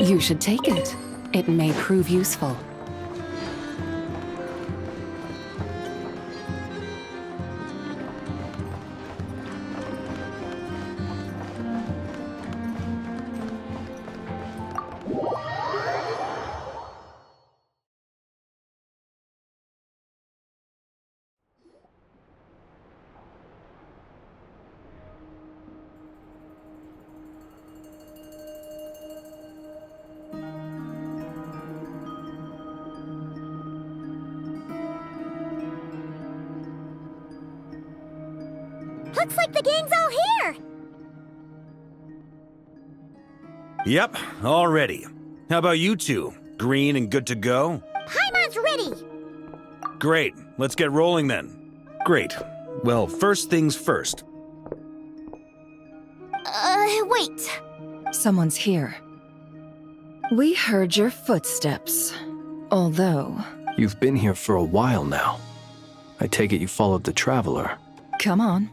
You should take it. It may prove useful. Looks like the gang's all here! Yep, all ready. How about you two? Green and good to go? Paimon's ready! Great, let's get rolling then. Great. Well, first things first. Wait. Someone's here. We heard your footsteps. Although... You've been here for a while now. I take it you followed the Traveler. Come on.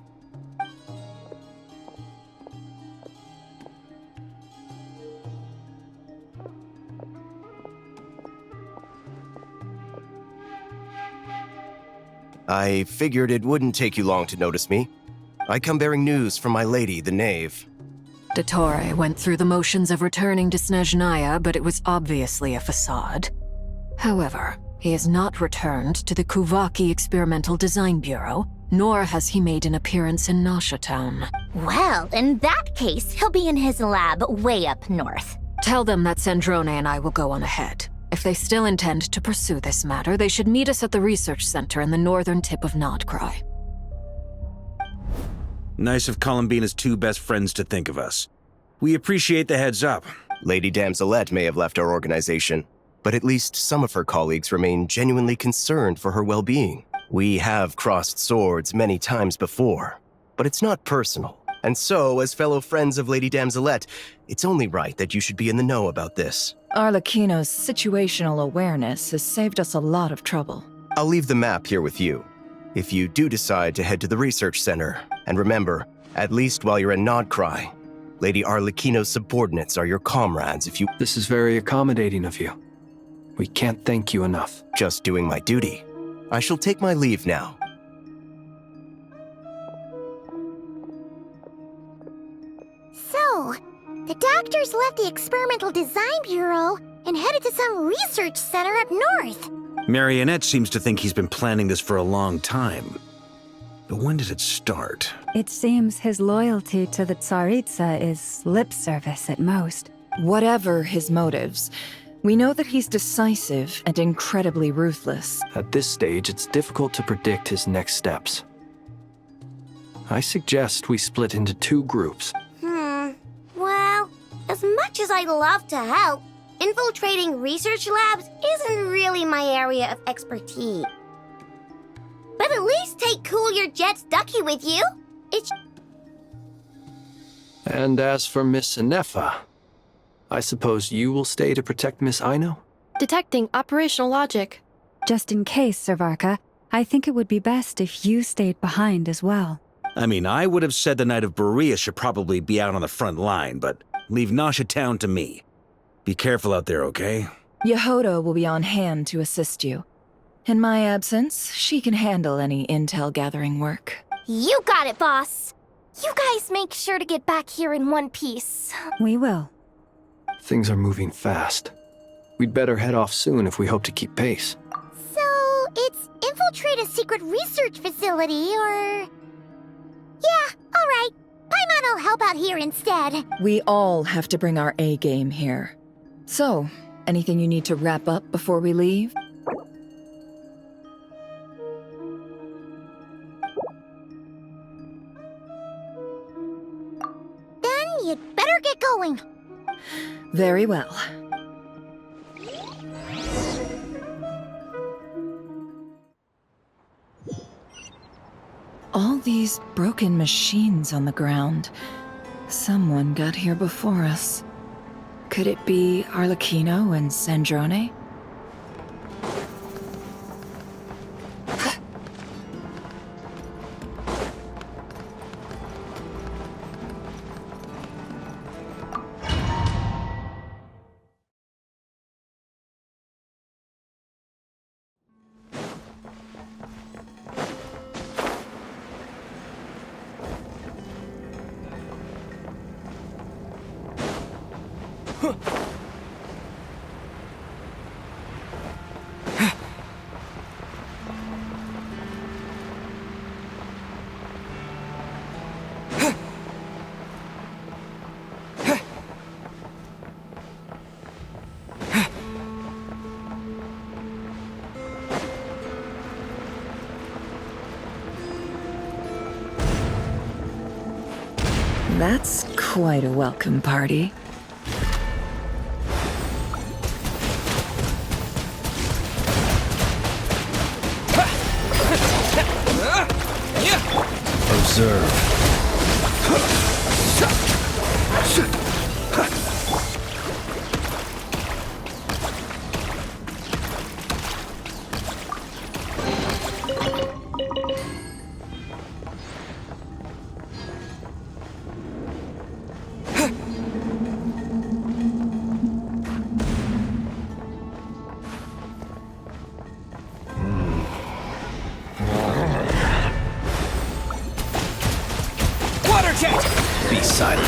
I figured it wouldn't take you long to notice me. I come bearing news from my lady, the Knave. Dottore went through the motions of returning to Snezhnaya, but it was obviously a facade. However, he has not returned to the Kuvaki Experimental Design Bureau, nor has he made an appearance in Nasha Town. Well, in that case, he'll be in his lab way up north. Tell them that Sandrone and I will go on ahead. If they still intend to pursue this matter, they should meet us at the research center in the northern tip of Nodcry. Nice of Colombina's two best friends to think of us. We appreciate the heads up. Lady Damselette may have left our organization, but at least some of her colleagues remain genuinely concerned for her well-being. We have crossed swords many times before, but it's not personal. And so, as fellow friends of Lady Damselette, it's only right that you should be in the know about this. Arlecchino's situational awareness has saved us a lot of trouble. I'll leave the map here with you. If you do decide to head to the research center, and remember, at least while you're in Nodcry, Lady Arlecchino's subordinates are your comrades if you— This is very accommodating of you. We can't thank you enough. Just doing my duty. I shall take my leave now. So, the doctors left the Experimental Design Bureau and headed to some research center up north. Marionette seems to think he's been planning this for a long time. But when did it start? It seems his loyalty to the Tsaritsa is lip service at most. Whatever his motives, we know that he's decisive and incredibly ruthless. At this stage, it's difficult to predict his next steps. I suggest we split into two groups. Well, as much as I'd love to help, infiltrating research labs isn't really my area of expertise. But at least take Cool Your Jet's Ducky with you. It's... And as for Miss Inefa, I suppose you will stay to protect Miss Aino? Detecting operational logic. Just in case, Sir Varka, I think it would be best if you stayed behind as well. I mean, I would have said the Knight of Berea should probably be out on the front line, but leave Nasha Town to me. Be careful out there, okay? Yehodo will be on hand to assist you. In my absence, she can handle any intel gathering work. You got it, boss. You guys make sure to get back here in one piece. We will. Things are moving fast. We'd better head off soon if we hope to keep pace. So, it's infiltrate a secret research facility, or... Yeah, alright. Paimon will help out here instead. We all have to bring our A-game here. So, Anything you need to wrap up before we leave? Then you'd better get going. Very well. All these broken machines on the ground. Someone got here before us. Could it be Arlecchino and Sandrone? That's quite a welcome party. Observe. Be silent.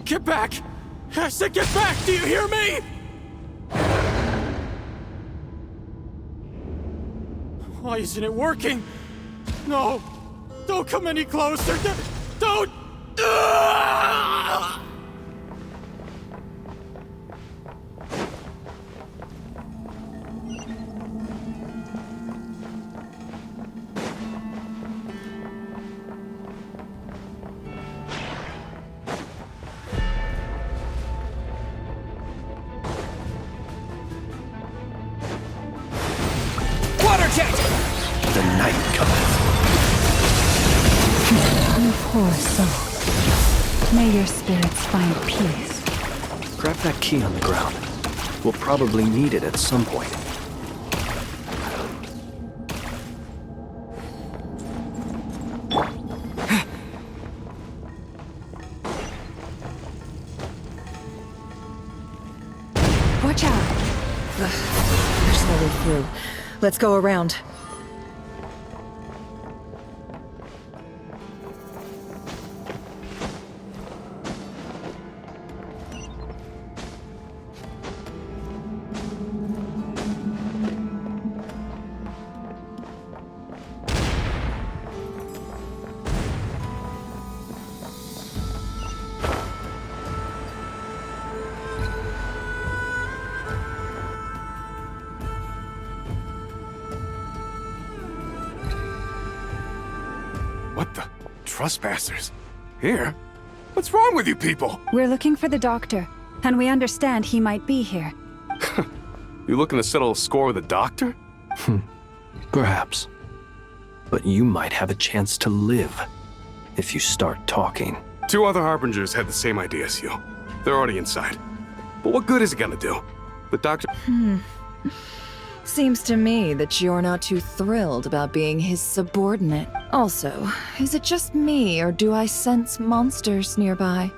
Get back! I said get back! Do you hear me? Why isn't it working? No! Don't come any closer! Don't! The night cometh. You poor soul. May your spirits find peace. Grab that key on the ground. We'll probably need it at some point. Watch out! There's no way through. Let's go around. What the? Trespassers? Here? What's wrong with you people? We're looking for the doctor, and we understand he might be here. You looking to settle a score with the doctor? Perhaps. But you might have a chance to live if you start talking. 2 other Harbingers had the same idea as you. They're already inside. But what good is it gonna do? The doctor... Seems to me that you're not too thrilled about being his subordinate. Also, is it just me, or do I sense monsters nearby?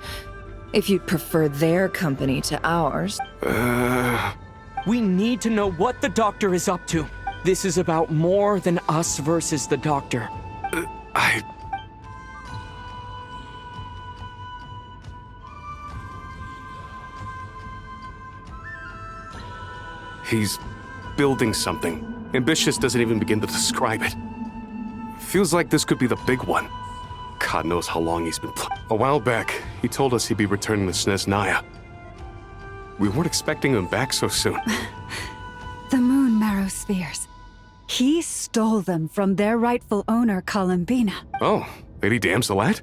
If you'd prefer their company to ours. We need to know what the doctor is up to. This is about more than us versus the doctor. He's building something. Ambitious doesn't even begin to describe it. Feels like this could be the big one. God knows how long he's been A while back, he told us he'd be returning to Snezhnaya. We weren't expecting him back so soon. The Moon Marrow spheres. He stole them from their rightful owner, Colombina. Oh, Lady Damselette?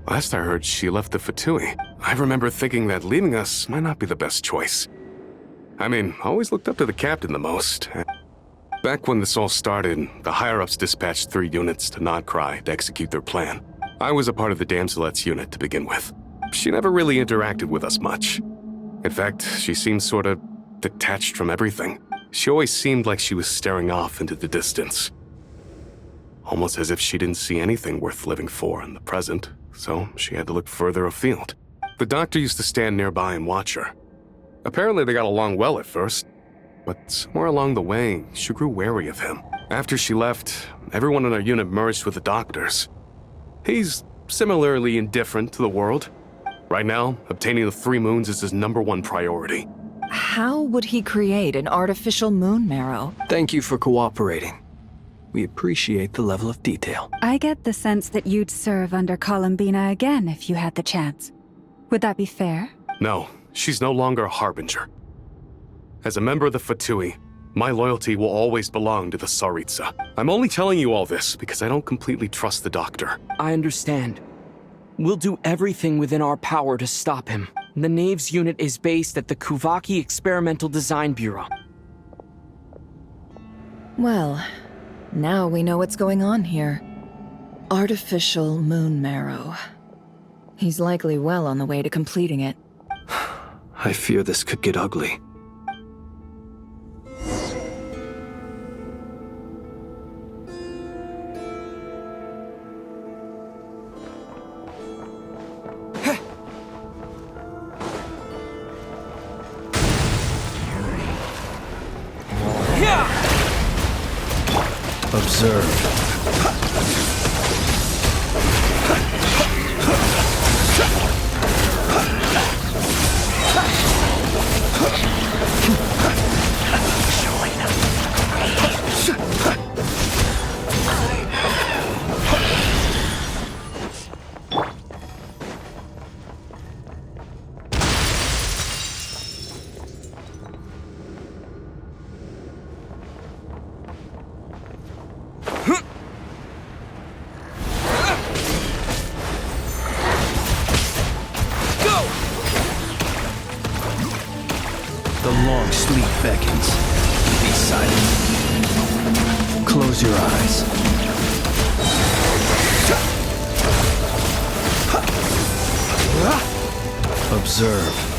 Last I heard, she left the Fatui. I remember thinking that leaving us might not be the best choice. I mean, I always looked up to the captain the most. Back when this all started, the higher-ups dispatched 3 units to Nodcry to execute their plan. I was a part of the Damselette's unit to begin with. She never really interacted with us much. In fact, she seemed sort of detached from everything. She always seemed like she was staring off into the distance. Almost as if she didn't see anything worth living for in the present, so she had to look further afield. The doctor used to stand nearby and watch her. Apparently they got along well at first, but somewhere along the way, she grew wary of him. After she left, everyone in our unit merged with the doctor's. He's similarly indifferent to the world. Right now, obtaining the 3 moons is his #1 priority. How would he create an artificial moon marrow? Thank you for cooperating. We appreciate the level of detail. I get the sense that you'd serve under Colombina again if you had the chance. Would that be fair? No, she's no longer a Harbinger. As a member of the Fatui, my loyalty will always belong to the Tsaritsa. I'm only telling you all this because I don't completely trust the doctor. I understand. We'll do everything within our power to stop him. The Knave's unit is based at the Kuvaki Experimental Design Bureau. Well, now we know what's going on here. Artificial moon marrow. He's likely well on the way to completing it. I fear this could get ugly. Observe. The long sleep beckons. Be silent. Close your eyes. Observe.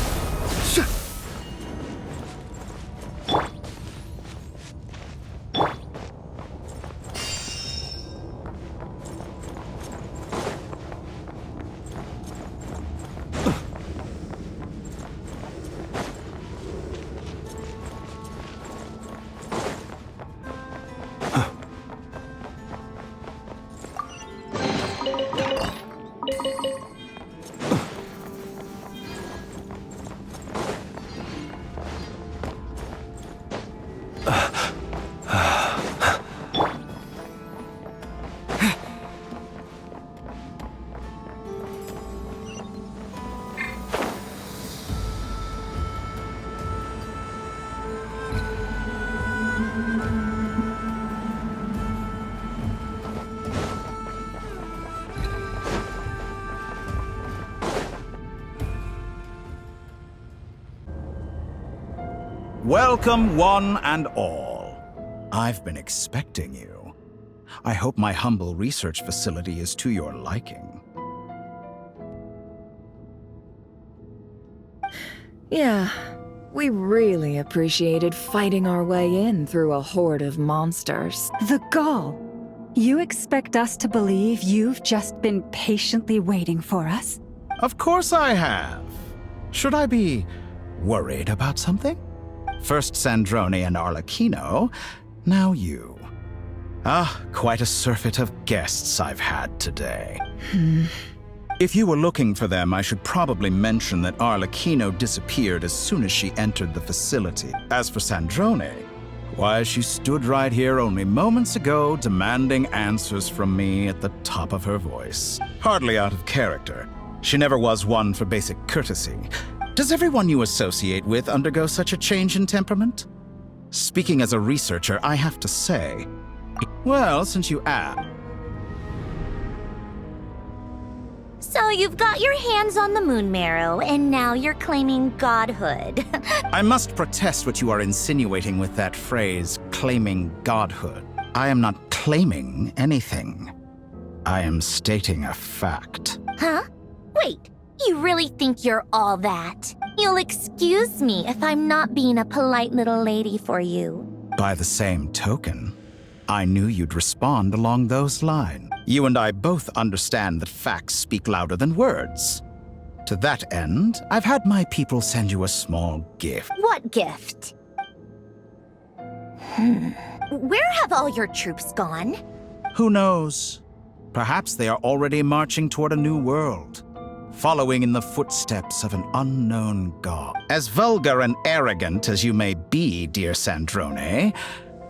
Welcome, one and all. I've been expecting you. I hope my humble research facility is to your liking. Yeah, we really appreciated fighting our way in through a horde of monsters. The gall! You expect us to believe you've just been patiently waiting for us? Of course I have. Should I be worried about something? First Sandrone and Arlecchino, now you. Ah, quite a surfeit of guests I've had today. If you were looking for them, I should probably mention that Arlecchino disappeared as soon as she entered the facility. As for Sandrone, why, she stood right here only moments ago demanding answers from me at the top of her voice. Hardly out of character. She never was one for basic courtesy. Does everyone you associate with undergo such a change in temperament? Speaking as a researcher, I have to say, well, since you ask. So you've got your hands on the Moon Marrow, and now you're claiming Godhood. I must protest what you are insinuating with that phrase, claiming Godhood. I am not claiming anything. I am stating a fact. Huh? Wait, you really think you're all that? You'll excuse me if I'm not being a polite little lady for you. By the same token, I knew you'd respond along those lines. You and I both understand that facts speak louder than words. To that end, I've had my people send you a small gift. What gift? Where have all your troops gone? Who knows? Perhaps they are already marching toward a new world, following in the footsteps of an unknown god. As vulgar and arrogant as you may be, dear Sandrone,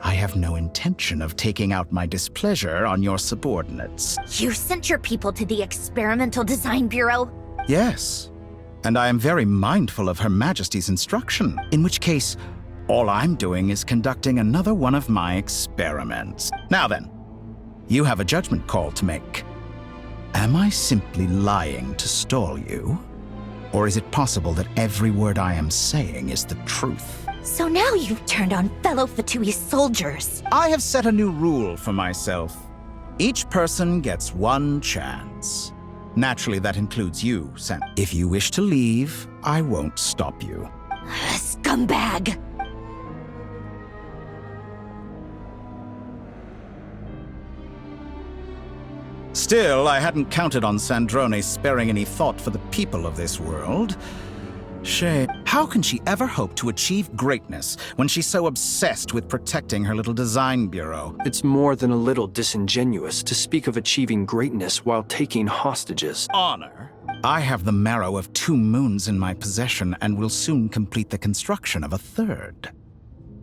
I have no intention of taking out my displeasure on your subordinates. You sent your people to the Experimental Design Bureau? Yes, and I am very mindful of Her Majesty's instruction, in which case, all I'm doing is conducting another one of my experiments. Now then, you have a judgment call to make. Am I simply lying to stall you? Or is it possible that every word I am saying is the truth? So now you've turned on fellow Fatui soldiers. I have set a new rule for myself. Each person gets one chance. Naturally, that includes you, Sam. If you wish to leave, I won't stop you. Scumbag! Still, I hadn't counted on Sandrone sparing any thought for the people of this world. Shame. How can she ever hope to achieve greatness when she's so obsessed with protecting her little design bureau? It's more than a little disingenuous to speak of achieving greatness while taking hostages. Honor? I have the marrow of 2 moons in my possession and will soon complete the construction of a 3rd.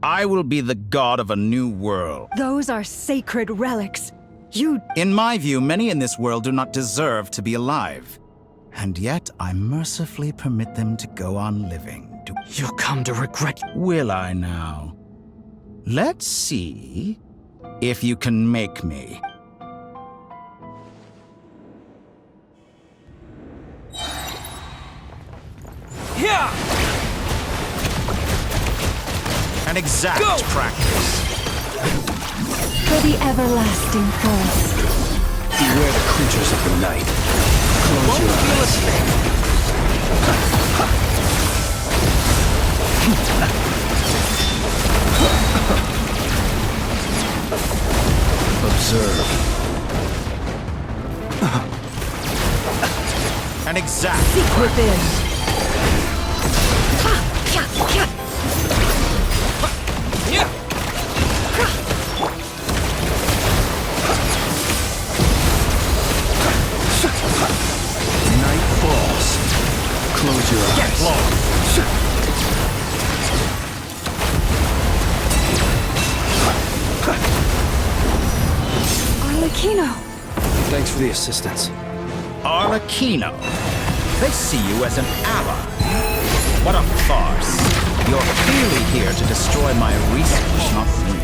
I will be the god of a new world. Those are sacred relics. In my view, many in this world do not deserve to be alive. And yet, I mercifully permit them to go on living. You'll come to regret. Will I now? Let's see if you can make me. Yeah! An exact practice. For the everlasting forest. Beware the creatures of the night. Close your eyes. Observe. An exact. Seek within. Night falls. Close your eyes. Get lost. Arlecchino. Thanks for the assistance. Arlecchino. They see you as an ally. What a farce. You're clearly here to destroy my research, not me.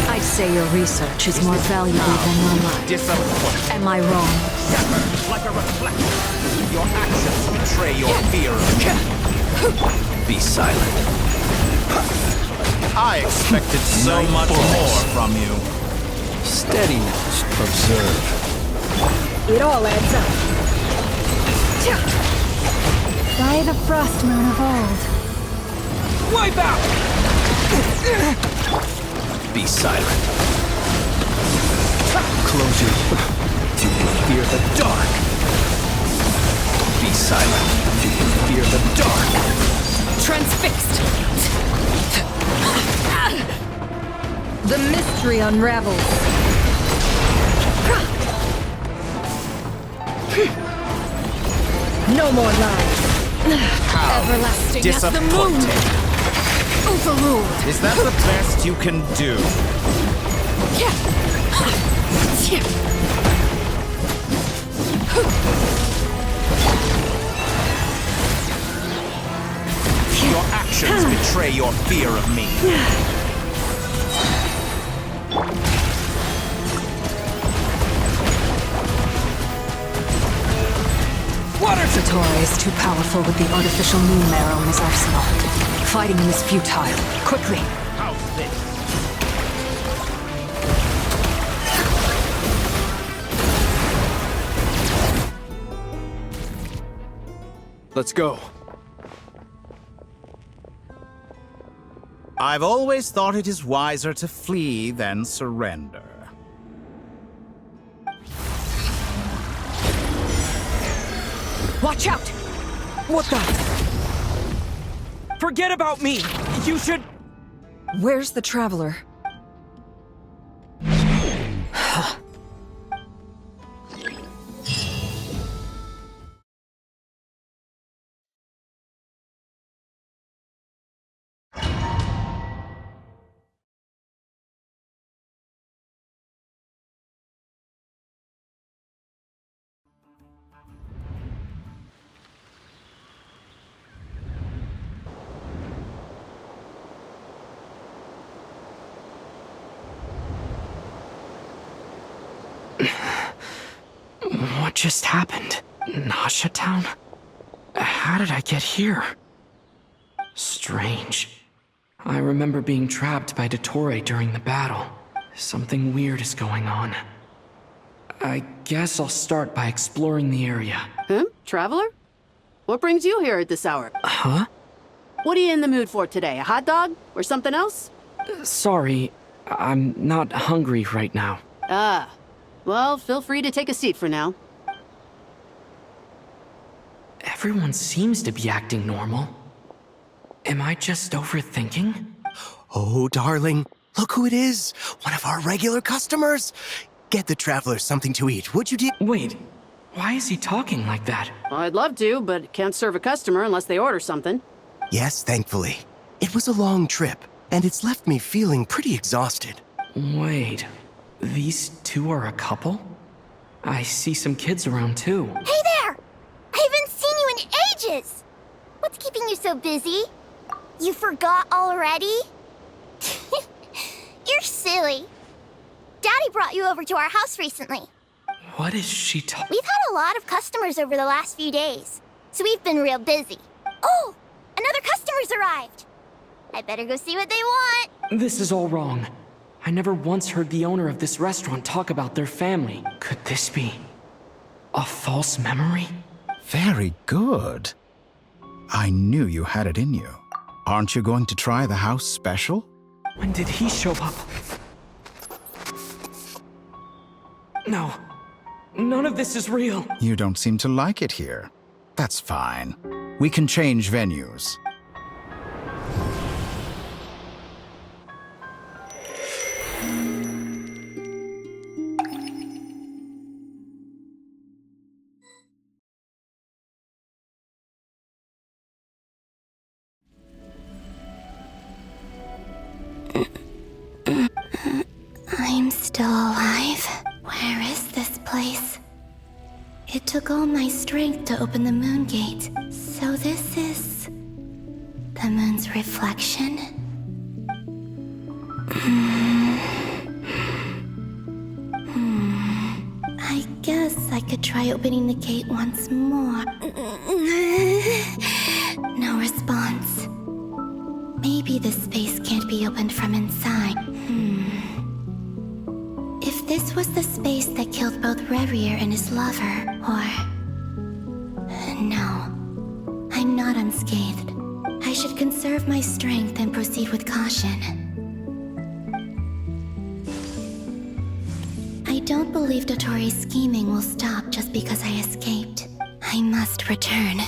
I'd say your research is more valuable than your life. Disappointed. Am I wrong? Like a reflection. Your actions betray your fear of me. Be silent. I expected so Night much falls. more from you. Steady now. Observe. It all adds up. By the frost moon of old. Wipe out! Be silent. Close your... Do you fear the dark? Be silent. Do you fear the dark? Transfixed! The mystery unravels. No more lies. How Everlasting as the moon. disappointing. Overruled. Is that the best you can do? Your actions betray your fear of me. Dottore is too powerful with the artificial Moon Marrow in his arsenal. Fighting him is futile. Quickly! How's this? Let's go. I've always thought it is wiser to flee than surrender. Watch out! What the? Forget about me! You should... Where's the Traveler? What just happened? Nasha Town? How did I get here? Strange. I remember being trapped by Dottore during the battle. Something weird is going on. I guess I'll start by exploring the area. Traveler? What brings you here at this hour? Huh? What are you in the mood for today? A hot dog? Or something else? Sorry, I'm not hungry right now. Ah. Well, feel free to take a seat for now. Everyone seems to be acting normal. Am I just overthinking? Oh, darling, look who it is. One of our regular customers. Get the traveler something to eat, would you, dear? Wait, why is he talking like that? Well, I'd love to, but can't serve a customer unless they order something. Yes, thankfully. It was a long trip, and it's left me feeling pretty exhausted. Wait, these two are a couple? I see some kids around too. Hey there! I haven't seen you in ages! What's keeping you so busy? You forgot already? You're silly. Daddy brought you over to our house recently. What is she talking? We've had a lot of customers over the last few days, so we've been real busy. Oh, another customer's arrived. I better go see what they want. This is all wrong. I never once heard the owner of this restaurant talk about their family. Could this be a false memory? Very good. I knew you had it in you. Aren't you going to try the house special? When did he show up? No. None of this is real. You don't seem to like it here. That's fine. We can change venues. I'm still alive. Where is this place? It took all my strength to open the moon gate. So this is the moon's reflection? I guess I could try opening the gate once more. No response. Maybe this space can't be opened from inside. If this was the space that killed both Revier and his lover, or... No. I'm not unscathed. I should conserve my strength and proceed with caution. I don't believe Dottore's scheming will stop just because I escaped. I must return.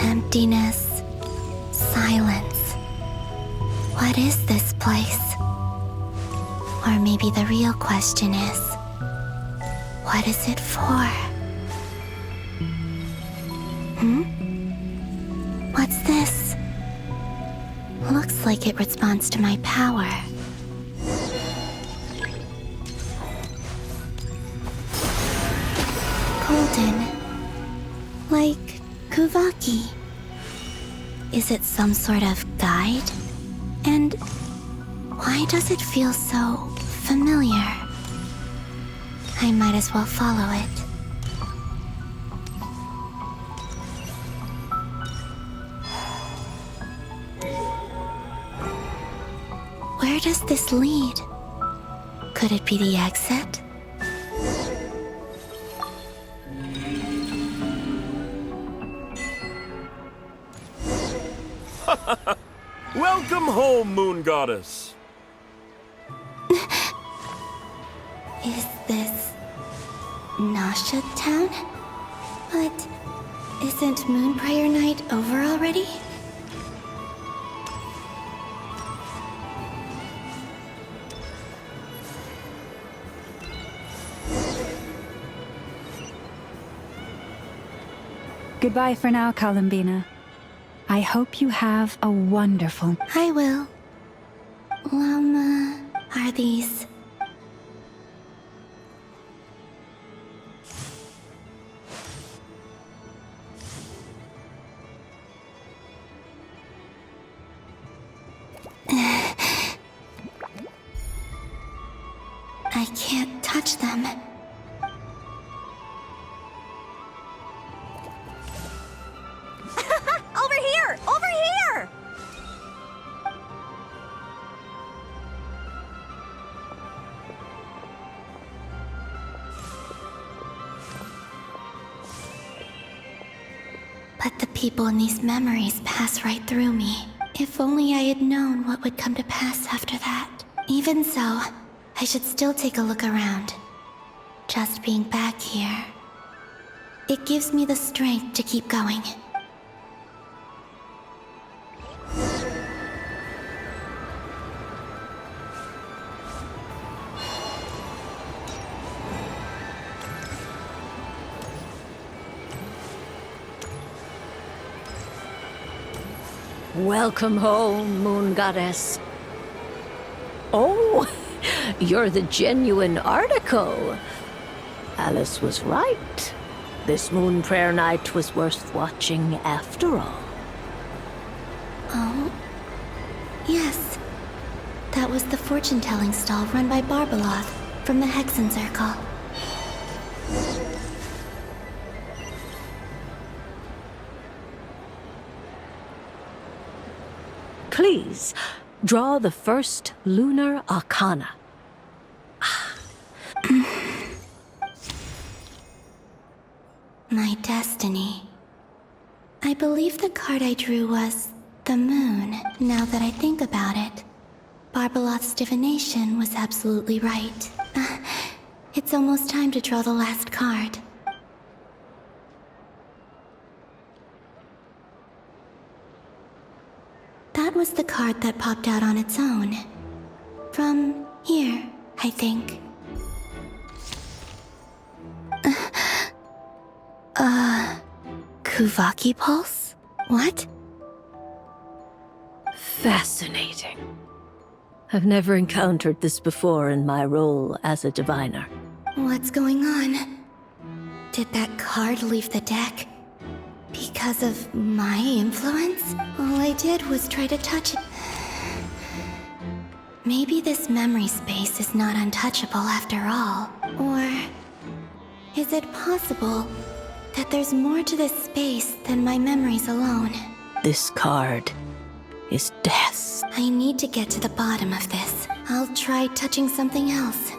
Emptiness. Silence. What is this place? Or maybe the real question is, what is it for? What's this? Looks like it responds to my power. Golden. Like Kuvaki. Is it some sort of guide? And why does it feel so familiar? I might as well follow it. Where does this lead? Could it be the exit? Welcome home, Moon Goddess. Is this Nasha town? But isn't Moon Prayer Night over already? Goodbye for now, Colombina. I hope you have a wonderful... I will. Are these... I can't touch them. Over here! Over here! But the people in these memories pass right through me. If only I had known what would come to pass after that. Even so, I should still take a look around. Just being back here, it gives me the strength to keep going. Welcome home, Moon Goddess. Oh, you're the genuine article. Alice was right. This Moon Prayer Night was worth watching after all. Oh, yes. That was the fortune-telling stall run by Barbeloth from the Hexen Circle. Please, draw the first lunar arcana. My destiny. I believe the card I drew was the moon, now that I think about it. Barbeloth's divination was absolutely right. It's almost time to draw the last card. That was the card that popped out on its own. From here, I think. Kuvaki Pulse? What? Fascinating. I've never encountered this before in my role as a diviner. What's going on? Did that card leave the deck? Because of my influence? All I did was try to touch it. Maybe this memory space is not untouchable after all. Or is it possible that there's more to this space than my memories alone? This card is death. I need to get to the bottom of this. I'll try touching something else.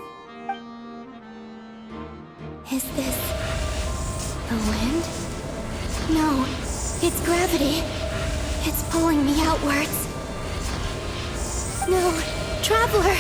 Is this the wind? No, it's gravity. It's pulling me outwards. No, Traveler!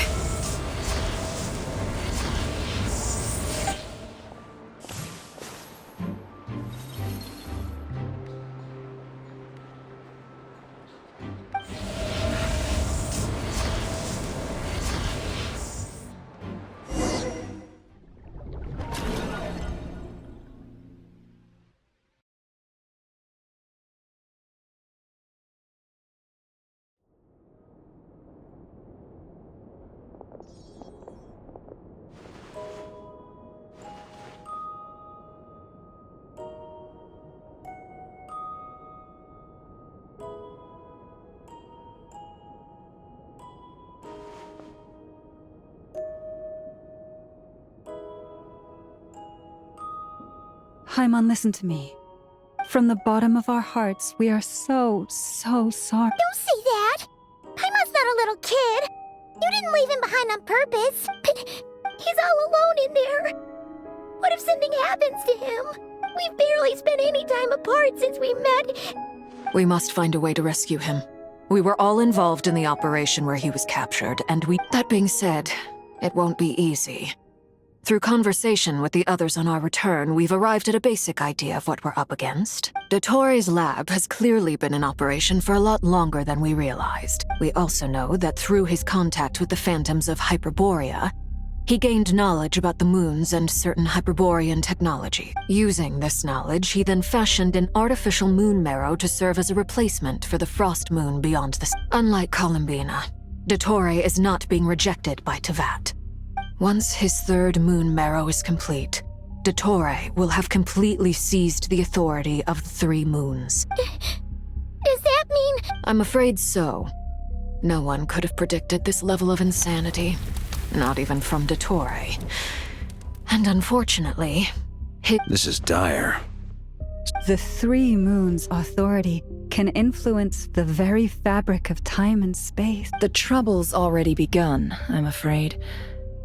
Paimon, listen to me. From the bottom of our hearts, we are so sorry. Don't say that! Paimon's not a little kid! You didn't leave him behind on purpose, but he's all alone in there. What if something happens to him? We've barely spent any time apart since we met. We must find a way to rescue him. We were all involved in the operation where he was captured, and That being said, it won't be easy. Through conversation with the others on our return, we've arrived at a basic idea of what we're up against. Dottore's lab has clearly been in operation for a lot longer than we realized. We also know that through his contact with the phantoms of Hyperborea, he gained knowledge about the moons and certain Hyperborean technology. Using this knowledge, he then fashioned an artificial moon marrow to serve as a replacement for the frost moon beyond the... Unlike Colombina, Dottore is not being rejected by Teyvat. Once his third moon marrow is complete, Dottore will have completely seized the authority of the three moons. Does that mean... I'm afraid so. No one could have predicted this level of insanity. Not even from Dottore. And unfortunately, This is dire. The three moons' authority can influence the very fabric of time and space. The trouble's already begun, I'm afraid.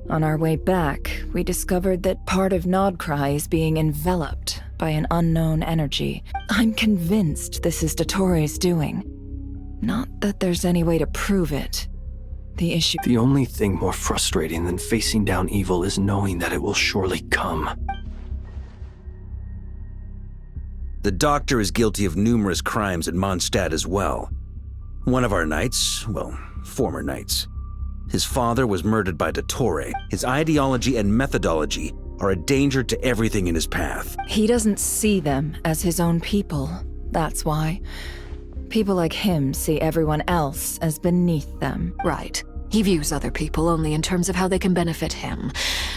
On our way back, we discovered that part of Nodcry is being enveloped by an unknown energy. I'm convinced this is Dottore's doing. Not that there's any way to prove it. The only thing more frustrating than facing down evil is knowing that it will surely come. The Doctor is guilty of numerous crimes at Mondstadt as well. One of our knights, well, former knights. His father was murdered by Dottore. His ideology and methodology are a danger to everything in his path. He doesn't see them as his own people, that's why. People like him see everyone else as beneath them. Right. He views other people only in terms of how they can benefit him.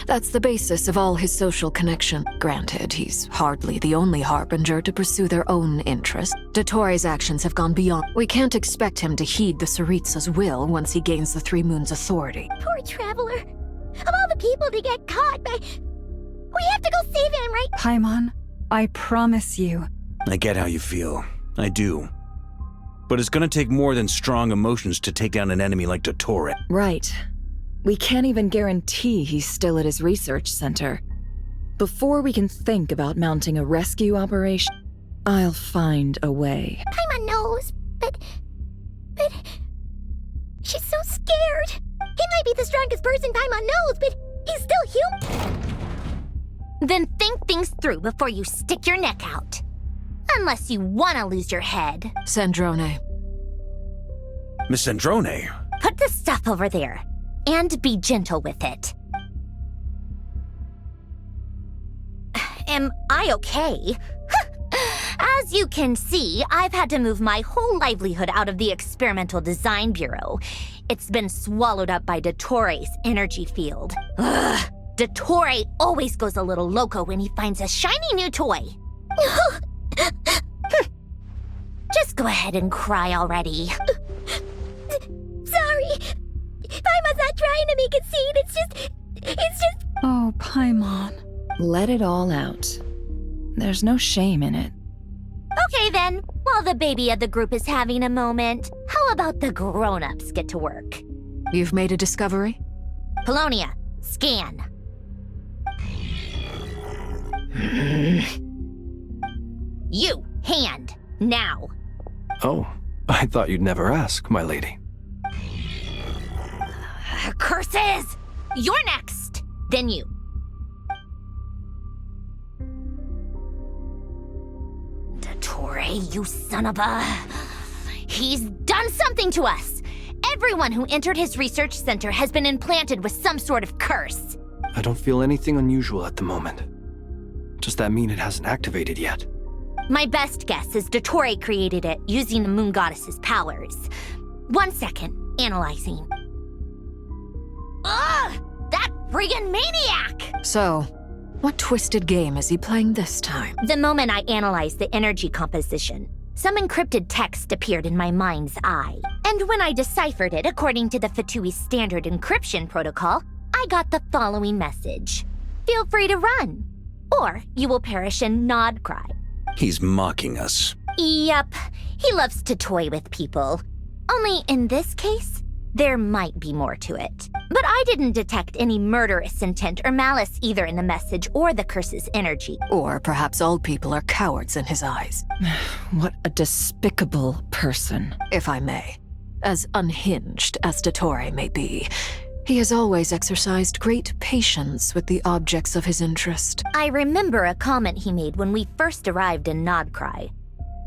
That's the basis of all his social connection. Granted, he's hardly the only Harbinger to pursue their own interests. Dottore's actions have gone beyond. We can't expect him to heed the Tsaritsa's will once he gains the Three Moons' authority. Poor Traveler. Of all the people to get caught by... We have to go save him, right? Paimon, I promise you. I get how you feel. I do. But it's gonna take more than strong emotions to take down an enemy like Dottore. Right. We can't even guarantee he's still at his research center. Before we can think about mounting a rescue operation, I'll find a way. Paimon knows, but... She's so scared. He might be the strongest person Paimon knows, but he's still human. Then think things through before you stick your neck out. Unless you want to lose your head. Sandrone. Miss Sandrone? Put the stuff over there, and be gentle with it. Am I okay? As you can see, I've had to move my whole livelihood out of the Experimental Design Bureau. It's been swallowed up by Dottore's energy field. Ugh. Dottore always goes a little loco when he finds a shiny new toy. Just go ahead and cry already. Sorry. Paimon's not trying to make it seem. It's just... Oh, Paimon. Let it all out. There's no shame in it. Okay then, while the baby of the group is having a moment, how about the grown-ups get to work? You've made a discovery? Polonia, scan. You, hand, now. Oh, I thought you'd never ask, my lady. Curses! You're next! Then you. Dottore, you son of a... He's done something to us! Everyone who entered his research center has been implanted with some sort of curse. I don't feel anything unusual at the moment. Does that mean it hasn't activated yet? My best guess is Dottore created it using the Moon Goddess's powers. 1 second, analyzing. Ugh! That friggin' maniac! So, what twisted game is he playing this time? The moment I analyzed the energy composition, some encrypted text appeared in my mind's eye. And when I deciphered it according to the Fatui standard encryption protocol, I got the following message. Feel free to run. or you will perish in Nodcry. He's mocking us. Yep, he loves to toy with people. Only in this case, there might be more to it. But I didn't detect any murderous intent or malice either in the message or the curse's energy. Or perhaps all people are cowards in his eyes. What a despicable person. If I may. As unhinged as Dottore may be, he has always exercised great patience with the objects of his interest. I remember a comment he made when we first arrived in Nodcry.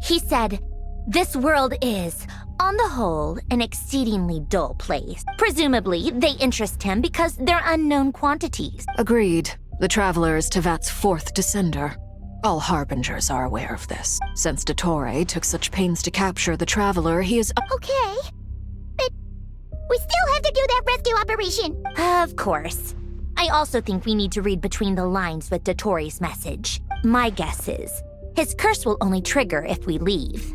He said, "This world is, on the whole, an exceedingly dull place." Presumably, they interest him because they're unknown quantities. Agreed. The Traveler is Tevat's fourth descender. All Harbingers are aware of this. Since Dottore took such pains to capture the Traveler, he is... Okay, but we still have to do that rescue operation. Of course. I also think we need to read between the lines with Dottore's message. My guess is, his curse will only trigger if we leave.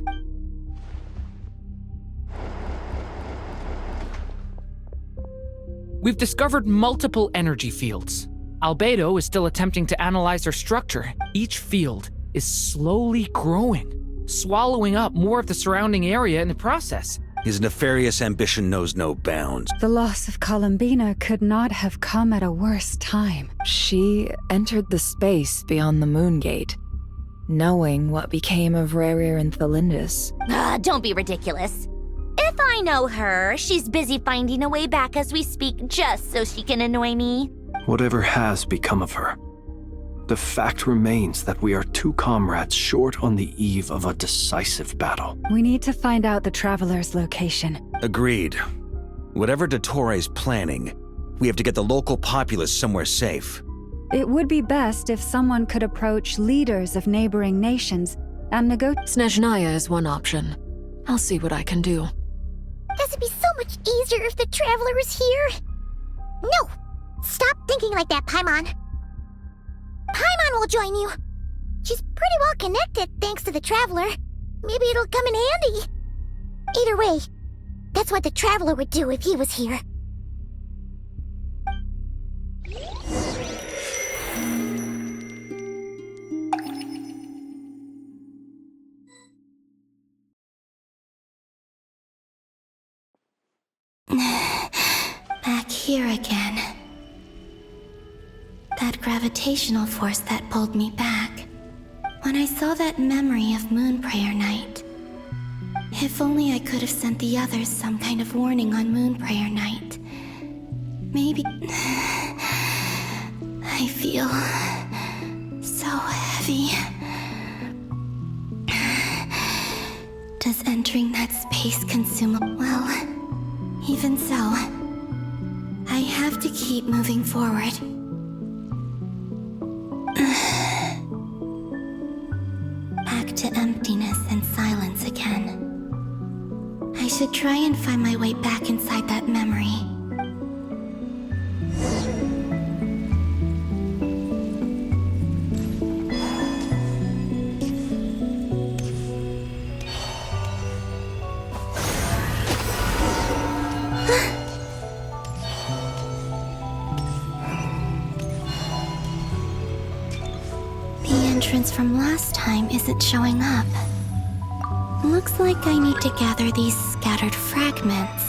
We've discovered multiple energy fields. Albedo is still attempting to analyze their structure. Each field is slowly growing, swallowing up more of the surrounding area in the process. His nefarious ambition knows no bounds. The loss of Colombina could not have come at a worse time. She entered the space beyond the Moon Gate, knowing what became of Rerir and Thalindus. Don't be ridiculous. If I know her, she's busy finding a way back as we speak just so she can annoy me. Whatever has become of her, the fact remains that we are two comrades short on the eve of a decisive battle. We need to find out the Traveler's location. Agreed. Whatever Dottore's planning, we have to get the local populace somewhere safe. It would be best if someone could approach leaders of neighboring nations and negotiate. Snezhnaya is one option. I'll see what I can do. This would be so much easier if the Traveler was here. No! Stop thinking like that, Paimon. Paimon will join you. She's pretty well connected thanks to the Traveler. Maybe it'll come in handy. Either way, that's what the Traveler would do if he was here. Back here again. That gravitational force that pulled me back. When I saw that memory of Moon Prayer Night. If only I could have sent the others some kind of warning on Moon Prayer Night. Maybe... I feel... so heavy. Does entering that space consume... Well, even so, I have to keep moving forward. Back to emptiness and silence again. I should try and find my way back inside that memory. Entrance from last time isn't showing up. Looks like I need to gather these scattered fragments.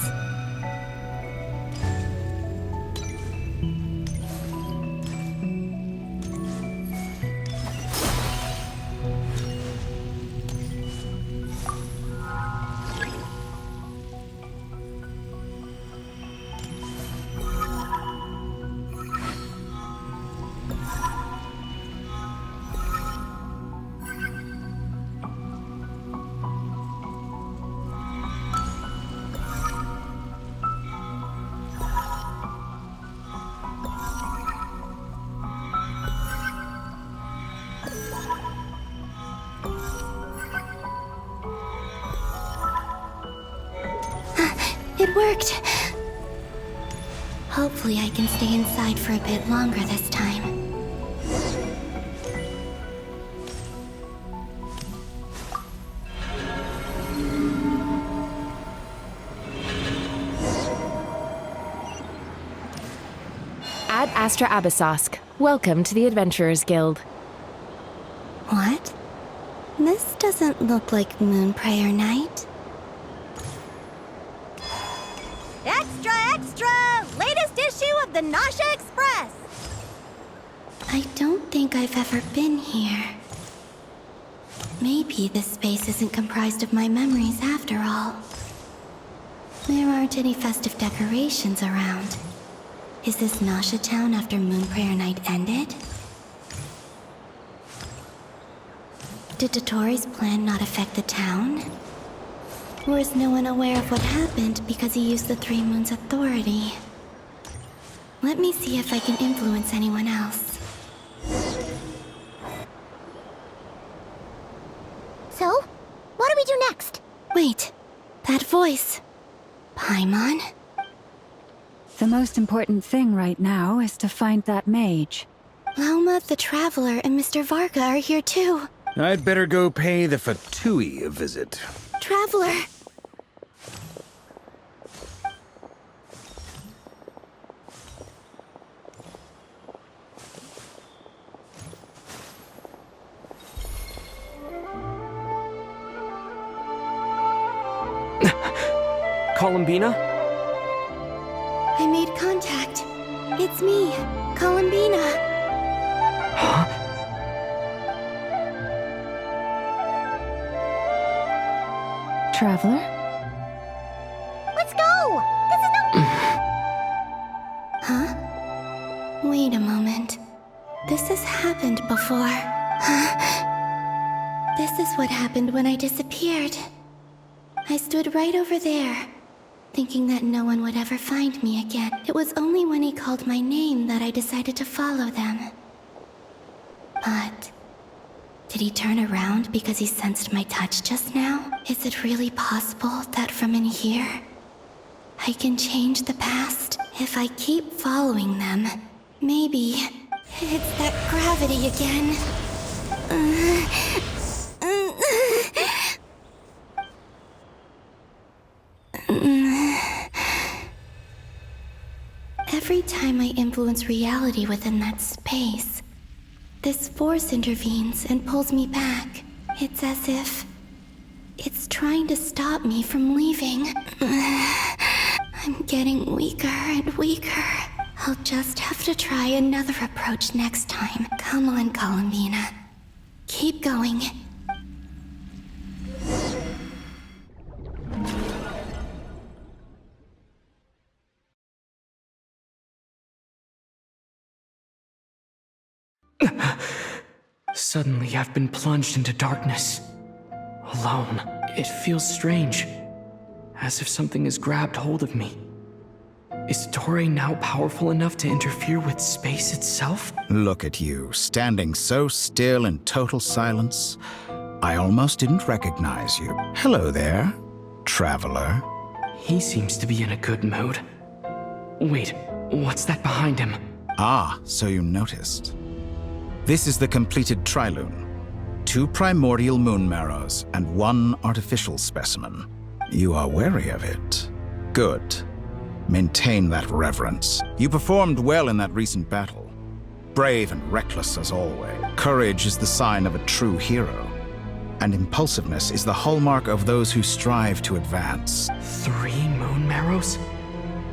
It worked! Hopefully I can stay inside for a bit longer this time. Ad Astra Abyssosk. Welcome to the Adventurers Guild. What? This doesn't look like Moon Prayer Night. Extra, extra! Latest issue of the Nasha Express! I don't think I've ever been here. Maybe this space isn't comprised of my memories after all. There aren't any festive decorations around. Is this Nasha town after Moon Prayer Night ended? Did Dottore's plan not affect the town? Or is no one aware of what happened because he used the Three Moons' authority? Let me see if I can influence anyone else. So, what do we do next? Wait, that voice. Paimon? The most important thing right now is to find that mage. Lauma the Traveler and Mr. Varga are here too. I'd better go pay the Fatui a visit. Traveler! Colombina? I made contact. It's me, Colombina. Huh? Traveler? Let's go! This is no... Huh? Wait a moment. This has happened before. Huh? This is what happened when I disappeared. I stood right over there, thinking that no one would ever find me again. It was only when he called my name that I decided to follow them. But... did he turn around because he sensed my touch just now? Is it really possible that from in here, I can change the past? If I keep following them, maybe it's that gravity again. Every time I influence reality within that space, this force intervenes and pulls me back. It's as if it's trying to stop me from leaving. I'm getting weaker and weaker. I'll just have to try another approach next time. Come on, Colombina. Keep going. Suddenly, I've been plunged into darkness. Alone. It feels strange. As if something has grabbed hold of me. Is Dottore now powerful enough to interfere with space itself? Look at you, standing so still in total silence. I almost didn't recognize you. Hello there, traveler. He seems to be in a good mood. Wait, what's that behind him? Ah, so you noticed. This is the completed Trilune. 2 primordial Moon Marrows and 1 artificial specimen. You are wary of it. Good. Maintain that reverence. You performed well in that recent battle. Brave and reckless as always. Courage is the sign of a true hero. And impulsiveness is the hallmark of those who strive to advance. 3 Moon Marrows?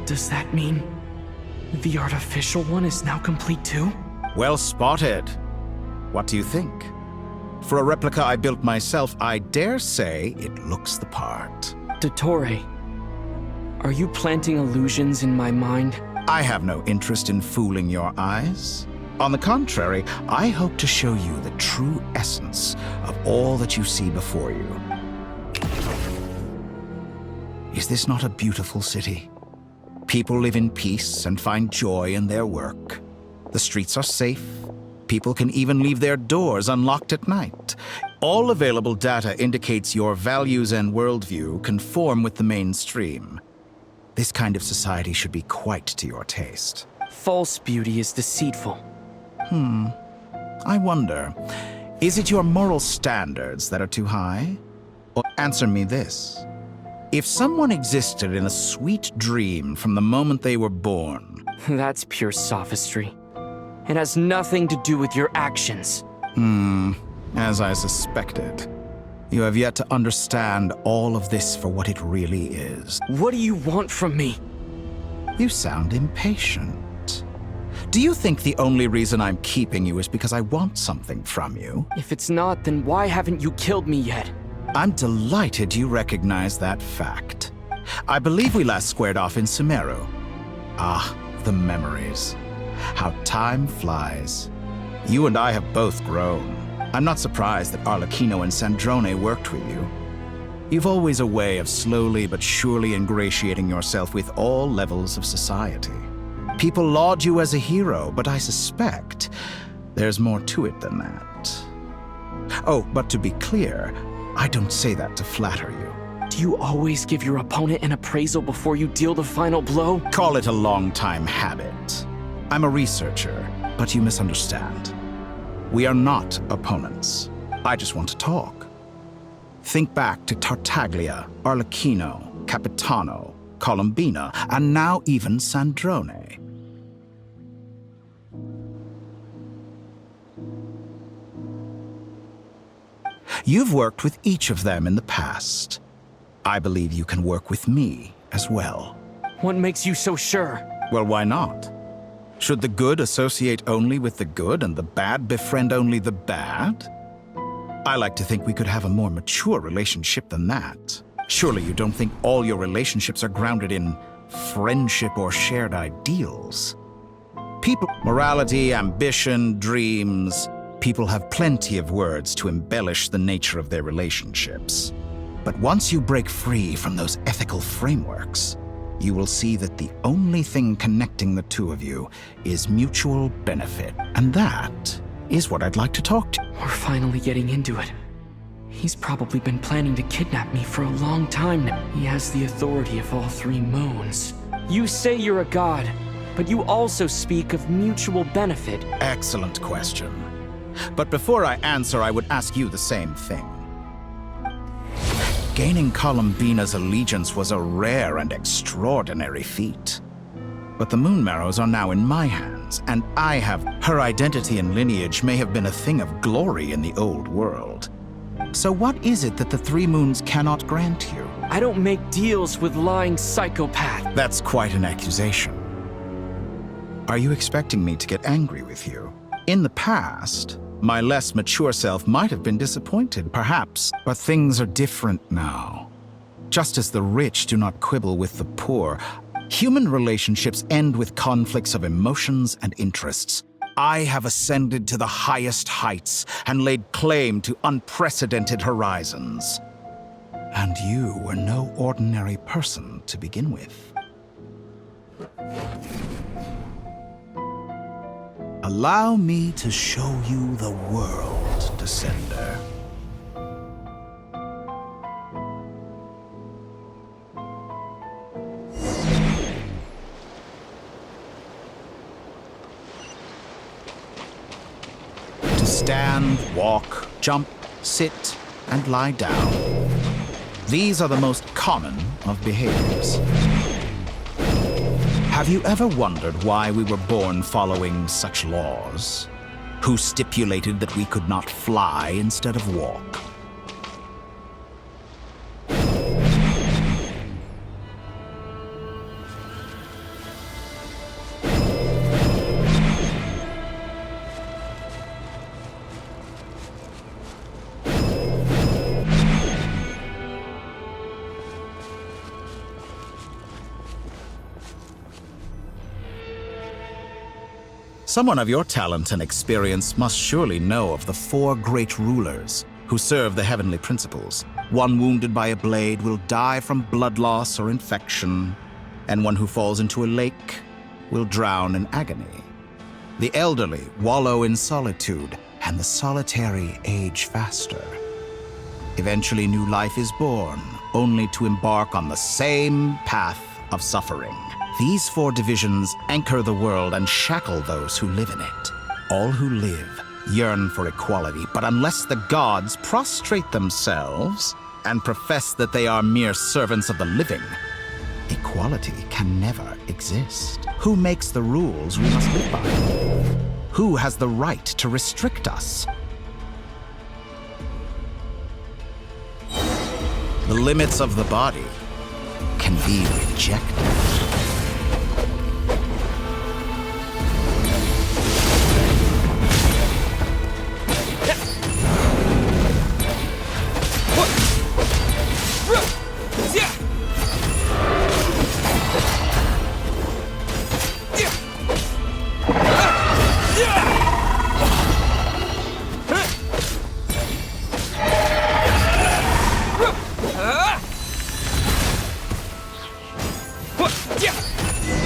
Does that mean the artificial one is now complete too? Well spotted. What do you think? For a replica I built myself, I dare say it looks the part. Dottore, are you planting illusions in my mind? I have no interest in fooling your eyes. On the contrary, I hope to show you the true essence of all that you see before you. Is this not a beautiful city? People live in peace and find joy in their work. The streets are safe. People can even leave their doors unlocked at night. All available data indicates your values and worldview conform with the mainstream. This kind of society should be quite to your taste. False beauty is deceitful. I wonder, is it your moral standards that are too high? Or answer me this. If someone existed in a sweet dream from the moment they were born... That's pure sophistry. It has nothing to do with your actions. As I suspected. You have yet to understand all of this for what it really is. What do you want from me? You sound impatient. Do you think the only reason I'm keeping you is because I want something from you? If it's not, then why haven't you killed me yet? I'm delighted you recognize that fact. I believe we last squared off in Sumeru. Ah, the memories. How time flies. You and I have both grown. I'm not surprised that Arlecchino and Sandrone worked with you. You've always a way of slowly but surely ingratiating yourself with all levels of society. People laud you as a hero, but I suspect there's more to it than that. Oh, but to be clear, I don't say that to flatter you. Do you always give your opponent an appraisal before you deal the final blow? Call it a long-time habit. I'm a researcher, but you misunderstand. We are not opponents. I just want to talk. Think back to Tartaglia, Arlecchino, Capitano, Colombina, and now even Sandrone. You've worked with each of them in the past. I believe you can work with me as well. What makes you so sure? Well, why not? Should the good associate only with the good and the bad befriend only the bad? I like to think we could have a more mature relationship than that. Surely you don't think all your relationships are grounded in friendship or shared ideals? People, morality, ambition, dreams. People have plenty of words to embellish the nature of their relationships. But once you break free from those ethical frameworks, you will see that the only thing connecting the two of you is mutual benefit. And that is what I'd like to talk to. We're finally getting into it. He's probably been planning to kidnap me for a long time now. He has the authority of all three moons. You say you're a god, but you also speak of mutual benefit. Excellent question. But before I answer, I would ask you the same thing. Gaining Colombina's allegiance was a rare and extraordinary feat. But the Moon Marrows are now in my hands, and I have... Her identity and lineage may have been a thing of glory in the old world. So what is it that the Three Moons cannot grant you? I don't make deals with lying psychopaths. That's quite an accusation. Are you expecting me to get angry with you? In the past, my less mature self might have been disappointed, perhaps, but things are different now. Just as the rich do not quibble with the poor, human relationships end with conflicts of emotions and interests. I have ascended to the highest heights and laid claim to unprecedented horizons. And you were no ordinary person to begin with. Allow me to show you the world, Descender. To stand, walk, jump, sit, and lie down. These are the most common of behaviors. Have you ever wondered why we were born following such laws? Who stipulated that we could not fly instead of walk? Someone of your talent and experience must surely know of the four great rulers who serve the heavenly principles. One wounded by a blade will die from blood loss or infection, and one who falls into a lake will drown in agony. The elderly wallow in solitude, and the solitary age faster. Eventually new life is born, only to embark on the same path of suffering. These four divisions anchor the world and shackle those who live in it. All who live yearn for equality, but unless the gods prostrate themselves and profess that they are mere servants of the living, equality can never exist. Who makes the rules we must live by? Who has the right to restrict us? The limits of the body can be rejected.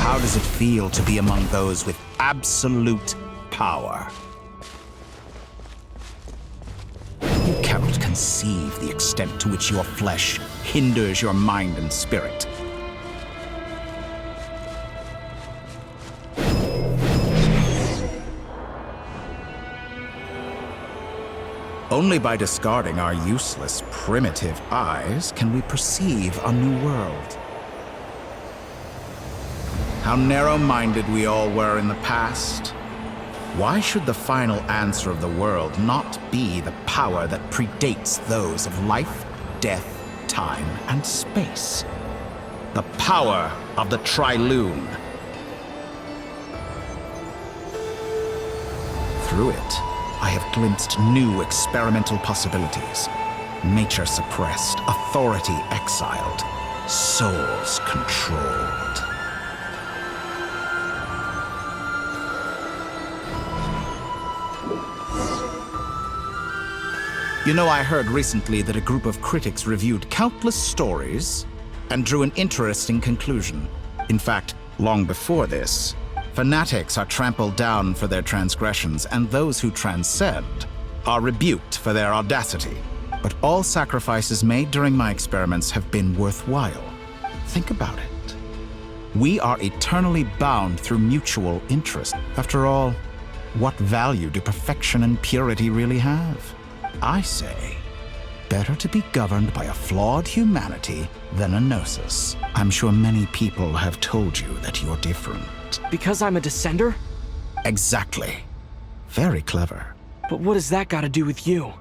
How does it feel to be among those with absolute power? You cannot conceive the extent to which your flesh hinders your mind and spirit. Only by discarding our useless, primitive eyes can we perceive a new world. How narrow-minded we all were in the past. Why should the final answer of the world not be the power that predates those of life, death, time, and space? The power of the Trilune. Through it, I have glimpsed new experimental possibilities. Nature suppressed, authority exiled, souls controlled. You know, I heard recently that a group of critics reviewed countless stories and drew an interesting conclusion. In fact, long before this, fanatics are trampled down for their transgressions, and those who transcend are rebuked for their audacity. But all sacrifices made during my experiments have been worthwhile. Think about it. We are eternally bound through mutual interest. After all, what value do perfection and purity really have? I say, better to be governed by a flawed humanity than a gnosis. I'm sure many people have told you that you're different. Because I'm a descender? Exactly. Very clever. But what does that got to do with you?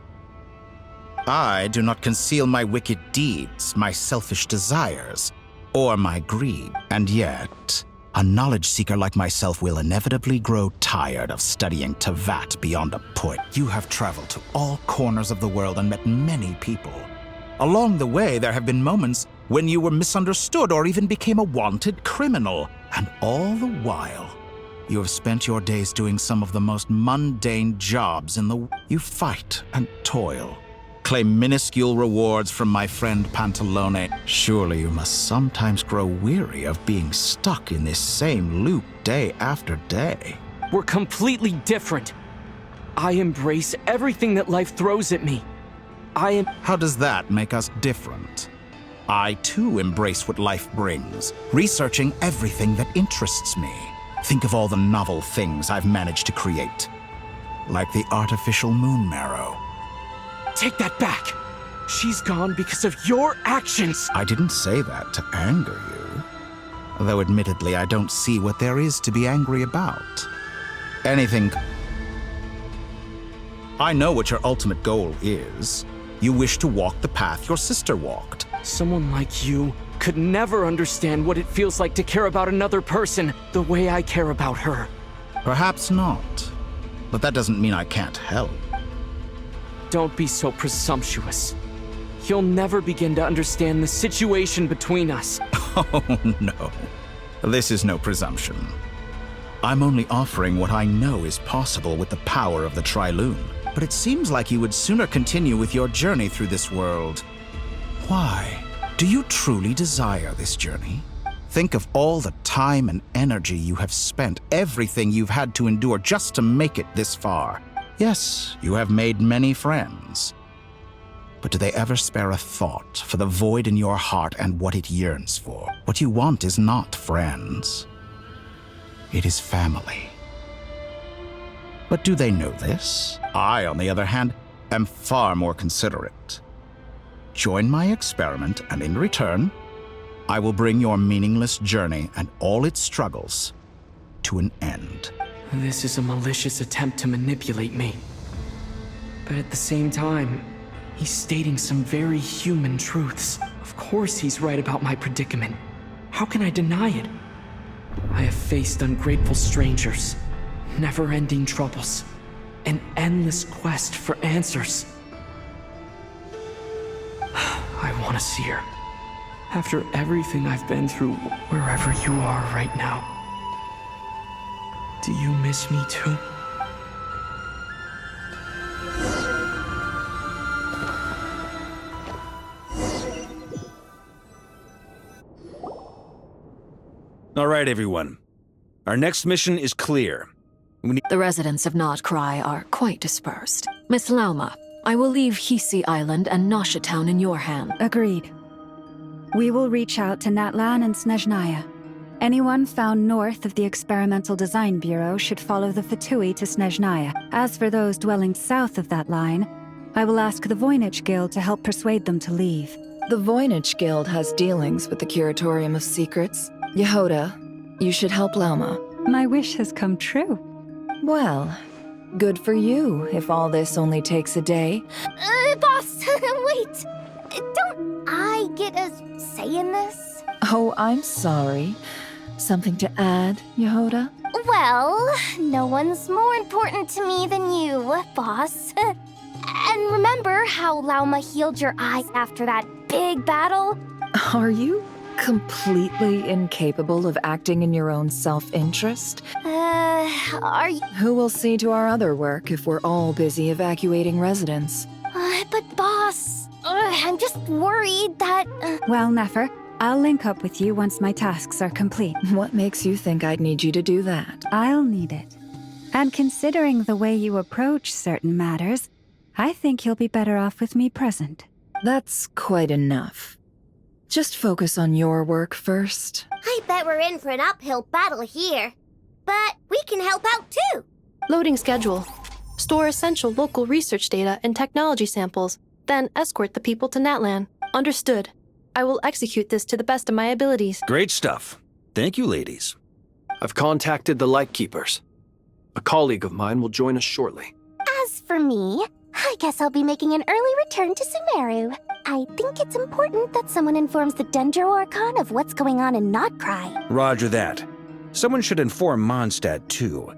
I do not conceal my wicked deeds, my selfish desires, or my greed. And yet, a knowledge seeker like myself will inevitably grow tired of studying Tevat beyond a point. You have traveled to all corners of the world and met many people. Along the way, there have been moments when you were misunderstood or even became a wanted criminal. And all the while, you have spent your days doing some of the most mundane jobs in the world. You fight and toil, claim minuscule rewards from my friend Pantalone. Surely you must sometimes grow weary of being stuck in this same loop day after day. We're completely different. I embrace everything that life throws at me. How does that make us different? I too embrace what life brings, researching everything that interests me. Think of all the novel things I've managed to create, like the artificial Moon Marrow. Take that back! She's gone because of your actions! I didn't say that to anger you. Though admittedly, I don't see what there is to be angry about. Anything... I know what your ultimate goal is. You wish to walk the path your sister walked. Someone like you could never understand what it feels like to care about another person the way I care about her. Perhaps not. But that doesn't mean I can't help. Don't be so presumptuous. You'll never begin to understand the situation between us. Oh, no. This is no presumption. I'm only offering what I know is possible with the power of the Trilune. But it seems like you would sooner continue with your journey through this world. Why? Do you truly desire this journey? Think of all the time and energy you have spent, everything you've had to endure just to make it this far. Yes, you have made many friends. But do they ever spare a thought for the void in your heart and what it yearns for? What you want is not friends. It is family. But do they know this? I, on the other hand, am far more considerate. Join my experiment, and in return, I will bring your meaningless journey and all its struggles to an end. This is a malicious attempt to manipulate me. But at the same time, He's stating some very human truths. Of course he's right about my predicament. How can I deny it? I have faced ungrateful strangers, never-ending troubles, an endless quest for answers. I want to see her. After everything I've been through, wherever you are right now. Do you miss me too? All right, everyone. Our next mission is clear. The residents of Nodcry are quite dispersed. Miss Lauma, I will leave Hisi Island and Nasha Town in your hand. Agreed. We will reach out to Natlan and Snezhnaya. Anyone found north of the Experimental Design Bureau should follow the Fatui to Snezhnaya. As for those dwelling south of that line, I will ask the Voynich Guild to help persuade them to leave. The Voynich Guild has dealings with the Curatorium of Secrets. Yehoda, you should help Lauma. My wish has come true. Well, good for you, if all this only takes a day. Boss, wait! Don't I get a say in this? Oh, I'm sorry. Something to add, Yehoda? Well, no one's more important to me than you, boss. And remember how Lauma healed your eyes after that big battle? Are you completely incapable of acting in your own self-interest? Are you? Who will see to our other work if we're all busy evacuating residents? But boss, I'm just worried that... Well, Nefer, I'll link up with you once my tasks are complete. What makes you think I'd need you to do that? I'll need it. And considering the way you approach certain matters, I think you'll be better off with me present. That's quite enough. Just focus on your work first. I bet we're in for an uphill battle here. But we can help out too. Loading schedule. Store essential local research data and technology samples, then escort the people to Natlan. Understood. I will execute this to the best of my abilities. Great stuff. Thank you, ladies. I've contacted the Lightkeepers. A colleague of mine will join us shortly. As for me, I guess I'll be making an early return to Sumeru. I think it's important that someone informs the Dendro Archon of what's going on in Nodcry. Roger that. Someone should inform Mondstadt, too.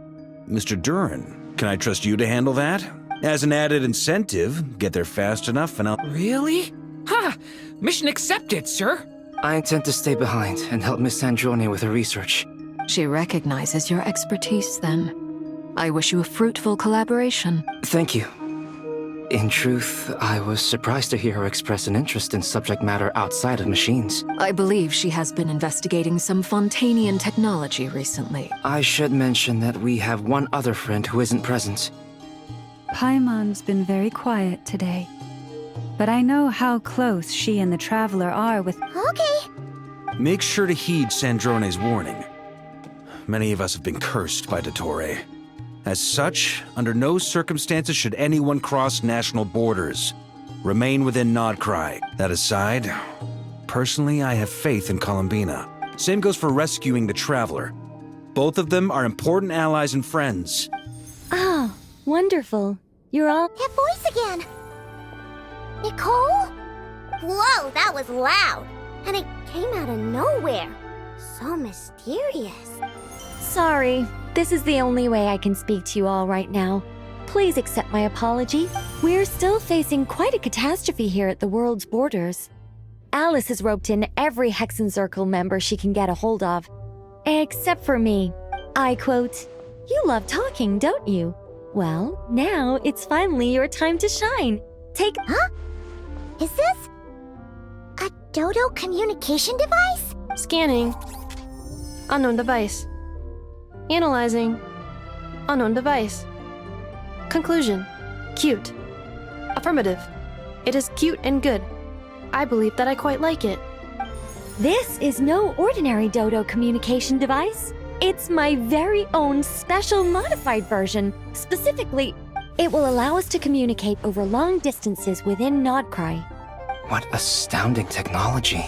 Mr. Duran, can I trust you to handle that? As an added incentive, get there fast enough and I'll... Really? Ha! Mission accepted, sir. I intend to stay behind and help Miss Sandrone with her research. She recognizes your expertise, then. I wish you a fruitful collaboration. Thank you. In truth, I was surprised to hear her express an interest in subject matter outside of machines. I believe she has been investigating some Fontanian technology recently. I should mention that we have one other friend who isn't present. Paimon's been very quiet today. But I know how close she and the Traveler are with... Okay. Make sure to heed Sandrone's warning. Many of us have been cursed by Dottore. As such, under no circumstances should anyone cross national borders. Remain within Nodcry. That aside, personally, I have faith in Colombina. Same goes for rescuing the Traveler. Both of them are important allies and friends. Oh, wonderful. You're all... That voice again! Nicole? Whoa, that was loud! And it came out of nowhere. So mysterious. Sorry. This is the only way I can speak to you all right now. Please accept my apology. We're still facing quite a catastrophe here at the world's borders. Alice has roped in every Hexencircle member she can get a hold of. Except for me. I quote, "You love talking, don't you? Well, now it's finally your time to shine. Take..." Huh? Is this a Dodo communication device? Scanning. Unknown device. Analyzing. Unknown device. Conclusion. Cute. Affirmative. It is cute and good. I believe that I quite like it. This is no ordinary Dodo communication device. It's my very own special modified version. Specifically, it will allow us to communicate over long distances within Nodcry. What astounding technology.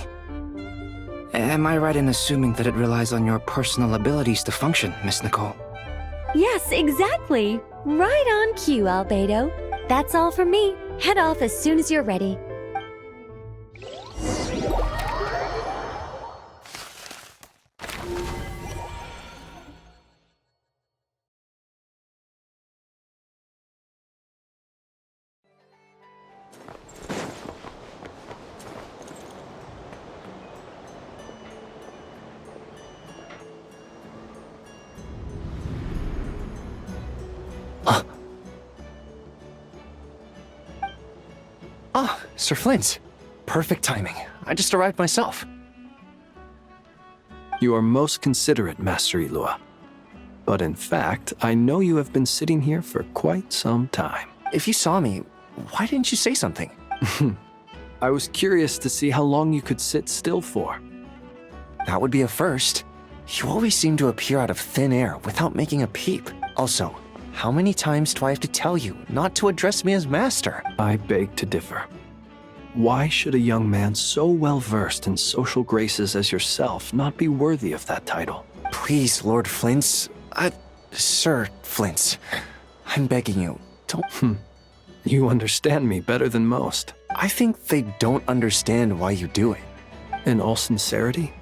Am I right in assuming that it relies on your personal abilities to function, Miss Nicole? Yes, exactly. Right on cue, Albedo. That's all from me. Head off as soon as you're ready. Sir Flint. Perfect timing. I just arrived myself. You are most considerate, Master Eloa. But in fact, I know you have been sitting here for quite some time. If you saw me, why didn't you say something? I was curious to see how long you could sit still for. That would be a first. You always seem to appear out of thin air without making a peep. Also, how many times do I have to tell you not to address me as master? I beg to differ. Why should a young man so well versed in social graces as yourself not be worthy of that title? Please, Lord Flint. Sir Flint. I'm begging you, don't... You understand me better than most. I think they don't understand why you do it. In all sincerity,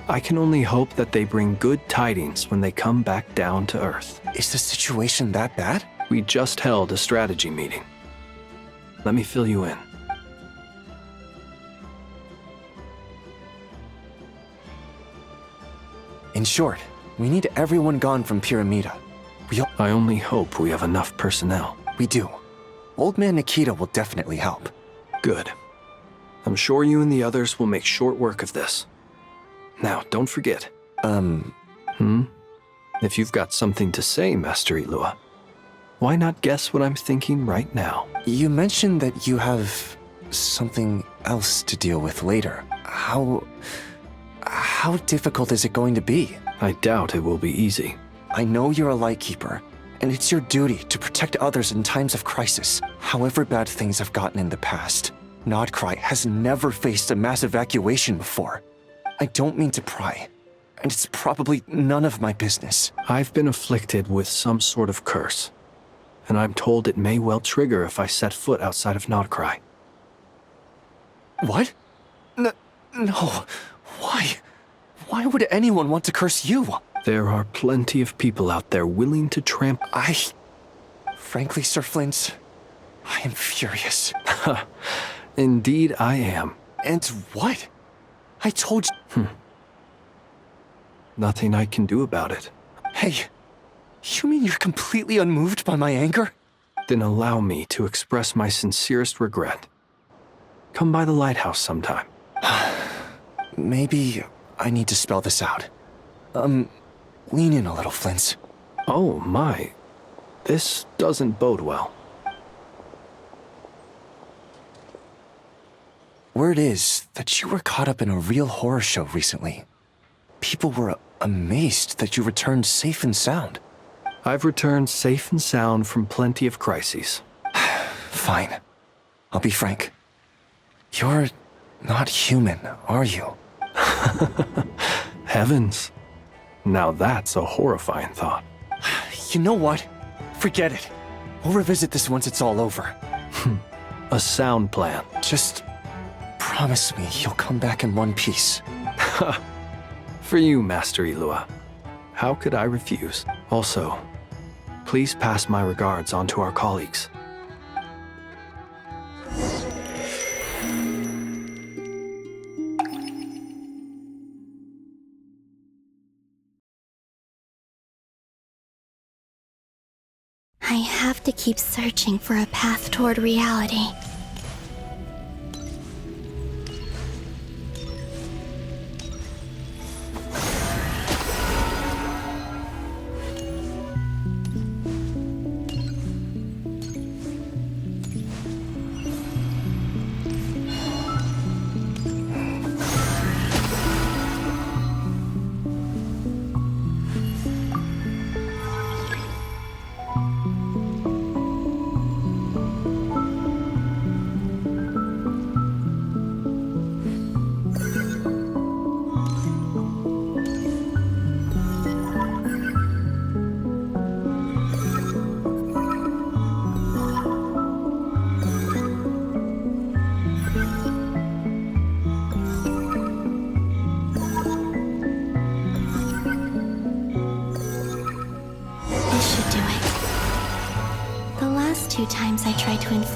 I can only hope that they bring good tidings when they come back down to Earth. Is the situation that bad? We just held a strategy meeting. Let me fill you in. In short, we need everyone gone from Pyramida. I only hope we have enough personnel. We do. Old Man Nikita will definitely help. Good. I'm sure you and the others will make short work of this. Now, don't forget. If you've got something to say, Master Eloa, why not guess what I'm thinking right now? You mentioned that you have something else to deal with later. How difficult is it going to be? I doubt it will be easy. I know you're a Lightkeeper, and it's your duty to protect others in times of crisis. However bad things have gotten in the past, Nodcry has never faced a mass evacuation before. I don't mean to pry, and it's probably none of my business. I've been afflicted with some sort of curse, and I'm told it may well trigger if I set foot outside of Nodcry. What? No. Why? Why would anyone want to curse you? There are plenty of people out there willing to trample. Frankly, Sir Flint, I am furious. Indeed I am. And what? I told you... Nothing I can do about it. Hey, you mean you're completely unmoved by my anger? Then allow me to express my sincerest regret. Come by the lighthouse sometime. Maybe I need to spell this out. Lean in a little, Flint. Oh my. This doesn't bode well. Word is that you were caught up in a real horror show recently. People were amazed that you returned safe and sound. I've returned safe and sound from plenty of crises. Fine. I'll be frank. You're not human, are you? Heavens. Now that's a horrifying thought. You know what? Forget it. We'll revisit this once it's all over. A sound plan. Just promise me you'll come back in one piece. For you, Master Eloa. How could I refuse? Also, please pass my regards on to our colleagues. I have to keep searching for a path toward reality.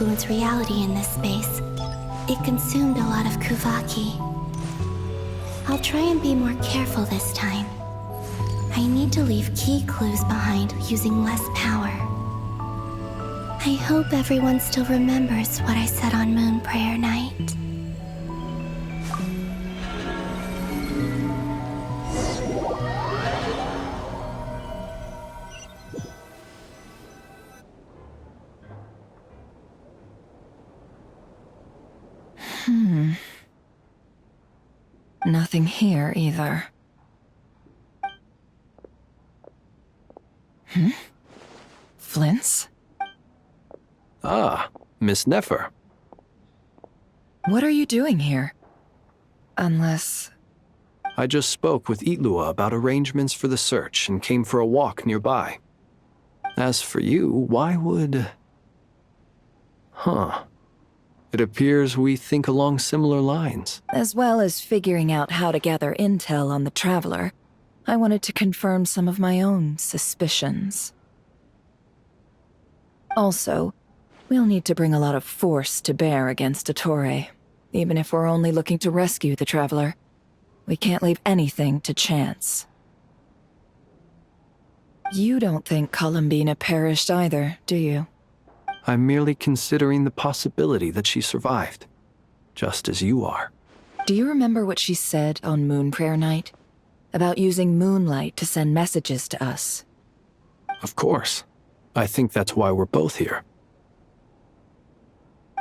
influence reality in this space. It consumed a lot of Kuvaki. I'll try and be more careful this time. I need to leave key clues behind using less power. I hope everyone still remembers what I said on Moon Prayer Night. Nothing here either. Flints? Ah, Miss Nefer. What are you doing here? Unless... I just spoke with Itlua about arrangements for the search and came for a walk nearby. As for you, why would... It appears we think along similar lines. As well as figuring out how to gather intel on the Traveler, I wanted to confirm some of my own suspicions. Also, we'll need to bring a lot of force to bear against Dottore. Even if we're only looking to rescue the Traveler, we can't leave anything to chance. You don't think Colombina perished either, do you? I'm merely considering the possibility that she survived, just as you are. Do you remember what she said on Moon Prayer Night? About using moonlight to send messages to us? Of course. I think that's why we're both here.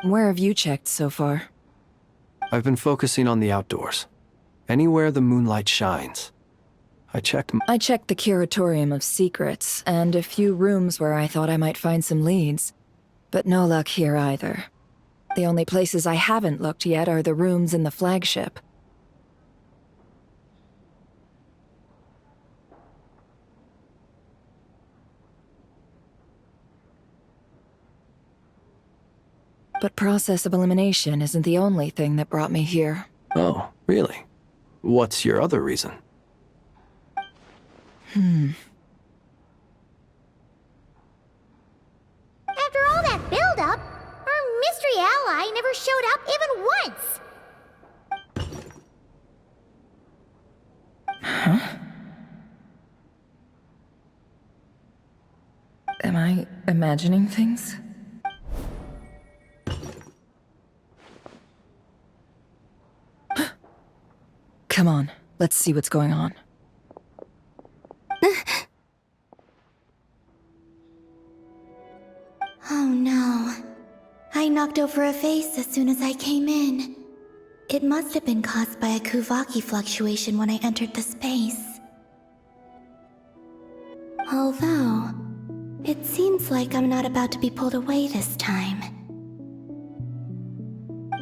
Where have you checked so far? I've been focusing on the outdoors. Anywhere the moonlight shines. I checked the Curatorium of Secrets, and a few rooms where I thought I might find some leads. But no luck here either. The only places I haven't looked yet are the rooms in the flagship. But process of elimination isn't the only thing that brought me here. Oh, really? What's your other reason? After all that build-up, our mystery ally never showed up even once! Huh? Am I imagining things? Come on, let's see what's going on. Oh no. I knocked over a vase as soon as I came in. It must have been caused by a Kuvaki fluctuation when I entered the space. Although, it seems like I'm not about to be pulled away this time.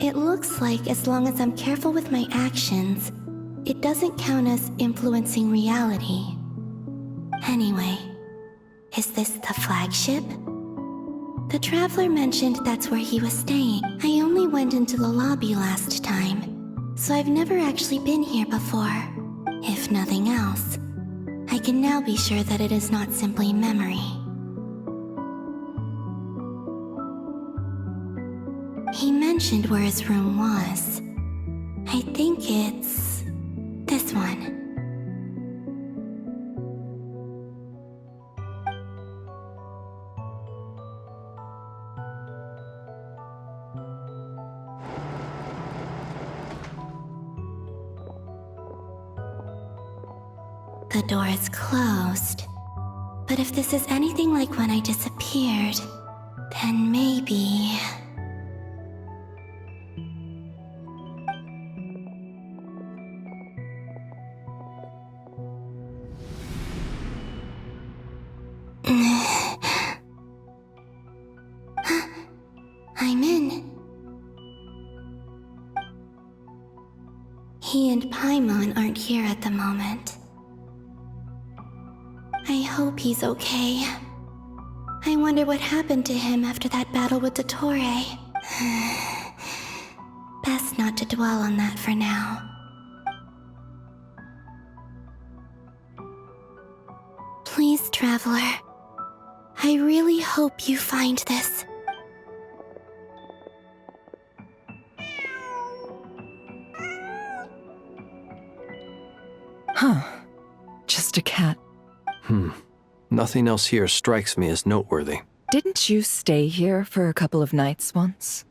It looks like as long as I'm careful with my actions, it doesn't count as influencing reality. Anyway, is this the flagship? The Traveler mentioned that's where he was staying. I only went into the lobby last time, so I've never actually been here before. If nothing else, I can now be sure that it is not simply memory. He mentioned where his room was. I think it's... this one. The door is closed. But if this is anything like when I disappeared, then maybe... I'm in. He and Paimon aren't here at the moment. I hope he's okay. I wonder what happened to him after that battle with Dottore. Best not to dwell on that for now. Please, Traveler. I really hope you find this. Huh. Just a cat. Nothing else here strikes me as noteworthy. Didn't you stay here for a couple of nights once?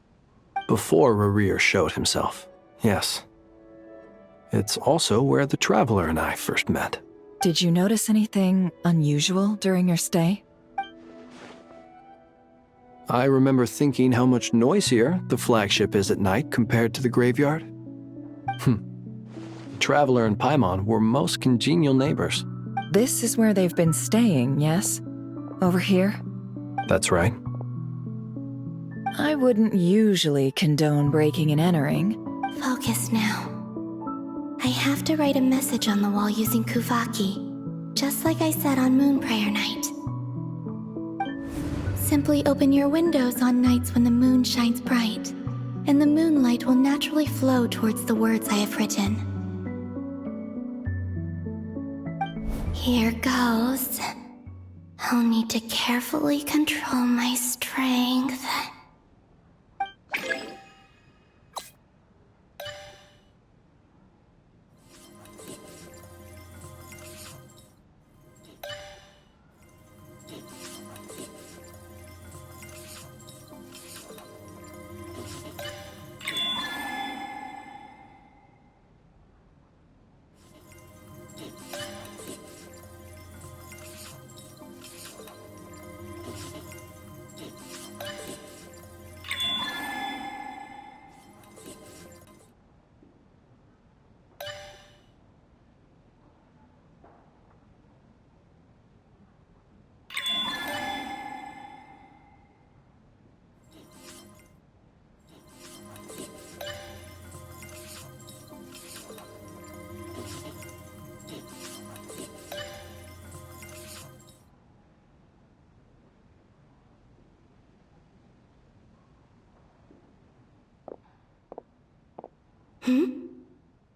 Before Rerir showed himself, yes. It's also where the Traveler and I first met. Did you notice anything unusual during your stay? I remember thinking how much noisier the flagship is at night compared to the graveyard. The Traveler and Paimon were most congenial neighbors. This is where they've been staying, yes? Over here? That's right. I wouldn't usually condone breaking and entering. Focus now. I have to write a message on the wall using Kuvaki, just like I said on Moon Prayer Night. Simply open your windows on nights when the moon shines bright, and the moonlight will naturally flow towards the words I have written. Here goes. I'll need to carefully control my strength.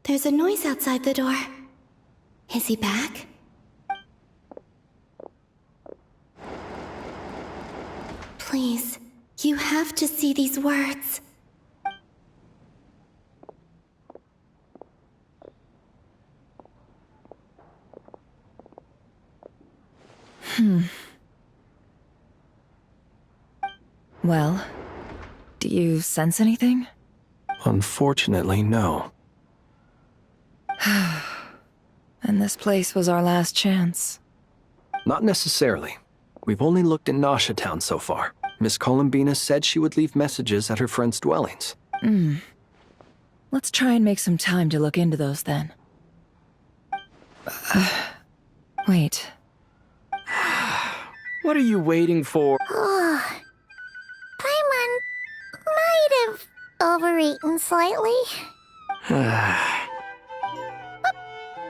There's a noise outside the door. Is he back? Please, you have to see these words. Well, do you sense anything? Unfortunately, no. And this place was our last chance. Not necessarily. We've only looked in Nasha Town so far. Miss Colombina said she would leave messages at her friends' dwellings. Let's try and make some time to look into those then. Wait. What are you waiting for? Paimon might have overeaten slightly.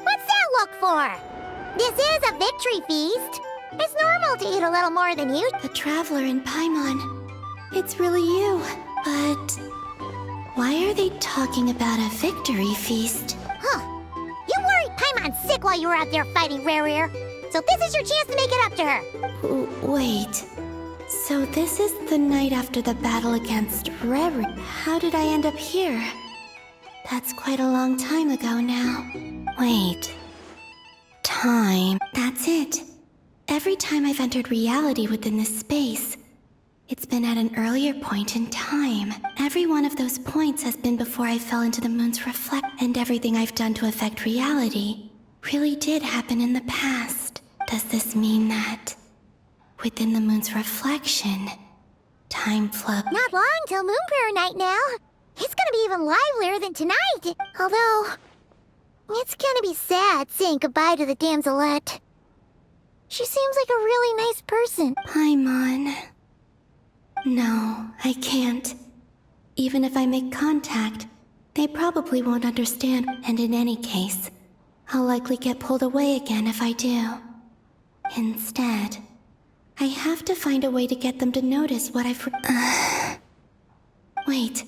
What's that look for? This is a victory feast. It's normal to eat a little more than you. The Traveler and Paimon. It's really you. But why are they talking about a victory feast? Huh. You worried Paimon's sick while you were out there fighting Rerir. So this is your chance to make it up to her. Wait. So this is the night after the battle against Rerir. How did I end up here? That's quite a long time ago now. Wait. Time. That's it. Every time I've entered reality within this space, it's been at an earlier point in time. Every one of those points has been before I fell into the moon's reflect, and everything I've done to affect reality really did happen in the past. Does this mean that within the moon's reflection, time flowed? Not long till Moon Prayer Night now. It's gonna be even livelier than tonight. Although, it's gonna be sad saying goodbye to the damselette. She seems like a really nice person. Paimon. No, I can't. Even if I make contact, they probably won't understand, and in any case, I'll likely get pulled away again if I do. Instead, I have to find a way to get them to notice what I've... Wait,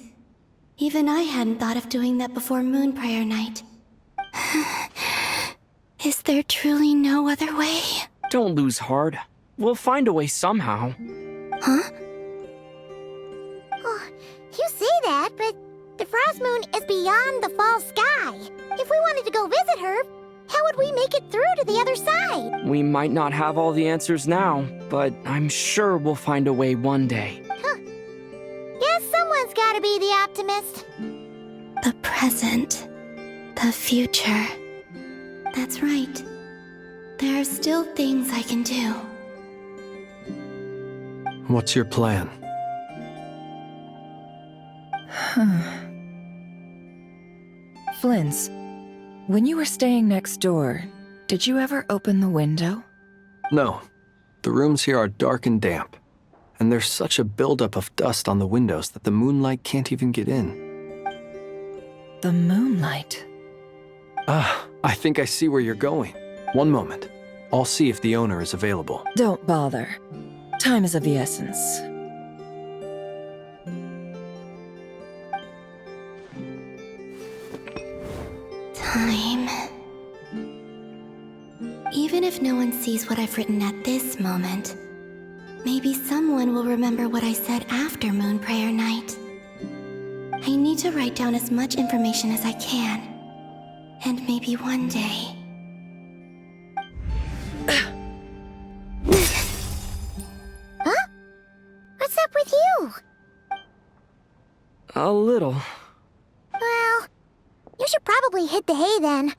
even I hadn't thought of doing that before Moon Prayer Night. Is there truly no other way? Don't lose heart. We'll find a way somehow. Huh? Oh, you say that, but the Frost Moon is beyond the fall sky. If we wanted to go visit her, how would we make it through to the other side? We might not have all the answers now, but I'm sure we'll find a way one day. Guess someone's gotta be the optimist. The present. The future. That's right. There are still things I can do. What's your plan? Flins, when you were staying next door, did you ever open the window? No. The rooms here are dark and damp, and there's such a buildup of dust on the windows that the moonlight can't even get in. The moonlight? I think I see where you're going. One moment. I'll see if the owner is available. Don't bother. Time is of the essence. Time. Even if no one sees what I've written at this moment, maybe someone will remember what I said after Moon Prayer Night. I need to write down as much information as I can. And maybe one day... Huh? What's up with you? A little. Well, you should probably hit the hay then.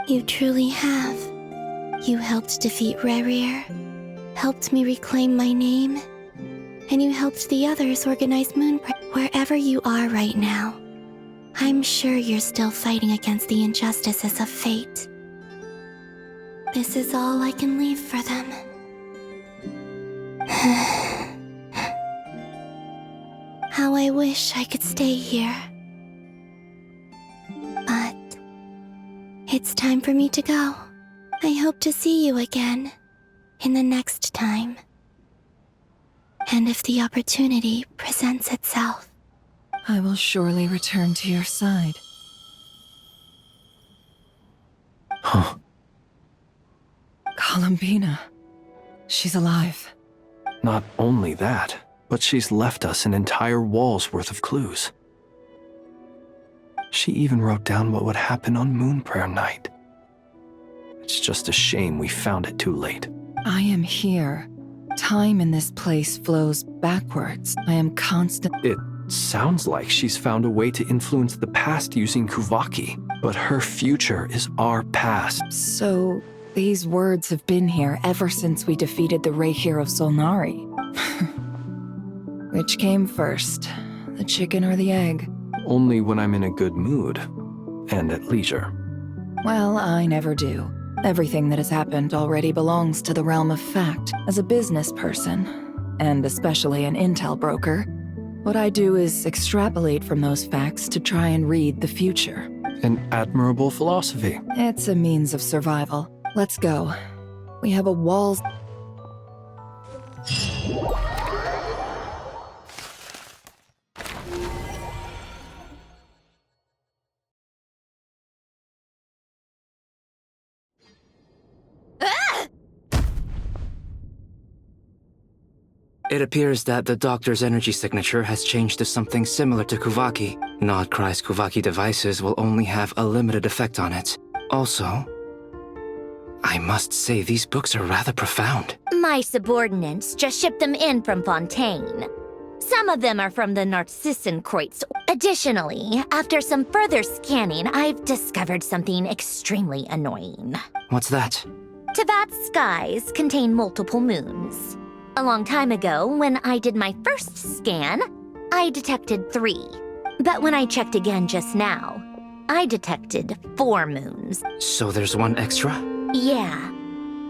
You truly have. You helped defeat Rerir, helped me reclaim my name, and you helped the others organize Moon Prayer. Wherever you are right now, I'm sure you're still fighting against the injustices of fate. This is all I can leave for them. How I wish I could stay here. But it's time for me to go. I hope to see you again in the next time. And if the opportunity presents itself. I will surely return to your side. Huh. Colombina. She's alive. Not only that, but she's left us an entire wall's worth of clues. She even wrote down what would happen on Moon Prayer Night. It's just a shame we found it too late. I am here. Time in this place flows backwards. I am constant. It sounds like she's found a way to influence the past using Kuvaki, but her future is our past. So, these words have been here ever since we defeated the Reikir of Solnari. Which came first, the chicken or the egg? Only when I'm in a good mood, and at leisure. Well, I never do. Everything that has happened already belongs to the realm of fact. As a business person, and especially an intel broker, what I do is extrapolate from those facts to try and read the future. An admirable philosophy. It's a means of survival. Let's go. We have a walls... It appears that the Doctor's energy signature has changed to something similar to Kuvaki. Nodcry's Kuvaki devices will only have a limited effect on it. Also, I must say these books are rather profound. My subordinates just shipped them in from Fontaine. Some of them are from the Narcissenkreuz. Additionally, after some further scanning, I've discovered something extremely annoying. What's that? Tevat's skies contain multiple moons. A long time ago, when I did my first scan, I detected 3. But when I checked again just now, I detected 4 moons. So there's one extra? Yeah.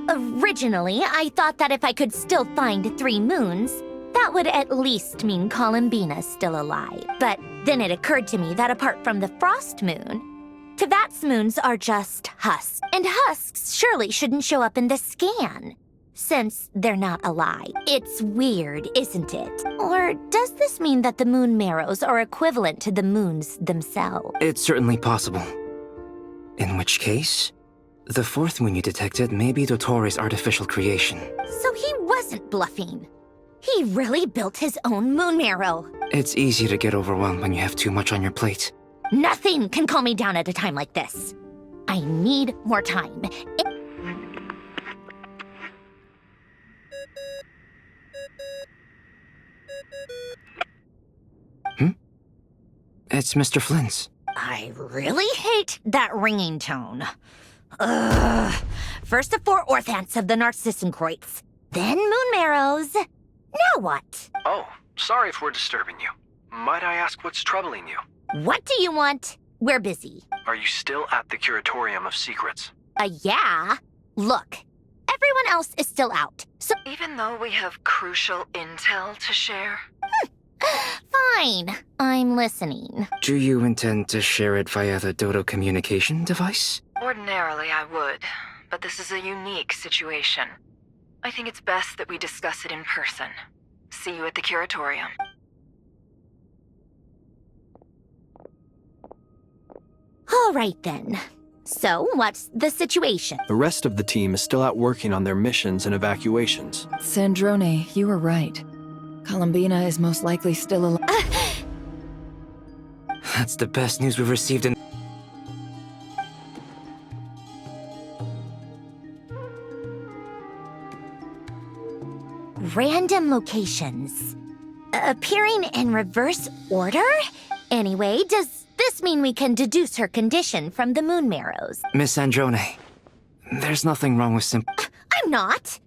Originally, I thought that if I could still find 3 moons, that would at least mean Colombina's still alive. But then it occurred to me that apart from the frost moon, Tevat's moons are just husks. And husks surely shouldn't show up in the scan, since they're not alive. It's weird, isn't it? Or does this mean that the Moon Marrows are equivalent to the moons themselves? It's certainly possible. In which case, the 4th moon you detected may be Dottore's artificial creation. So he wasn't bluffing. He really built his own Moon Marrow. It's easy to get overwhelmed when you have too much on your plate. Nothing can calm me down at a time like this. I need more time. It's Mr. Flynn's. I really hate that ringing tone. Ugh. First the 4 Orthants of the Narcissenkreuz, then Moon Marrows. Now what? Oh, sorry if we're disturbing you. Might I ask what's troubling you? What do you want? We're busy. Are you still at the Curatorium of Secrets? Yeah. Look, everyone else is still out, so... Even though we have crucial intel to share? Fine. I'm listening. Do you intend to share it via the Dodo communication device? Ordinarily, I would, but this is a unique situation. I think it's best that we discuss it in person. See you at the Curatorium. All right, then. So, what's the situation? The rest of the team is still out working on their missions and evacuations. Sandrone, you were right. Colombina is most likely still alive. That's the best news we've received in... Random locations. Appearing in reverse order? Anyway, does this mean we can deduce her condition from the Moon Marrows? Miss Sandrone, there's nothing wrong with I'm not.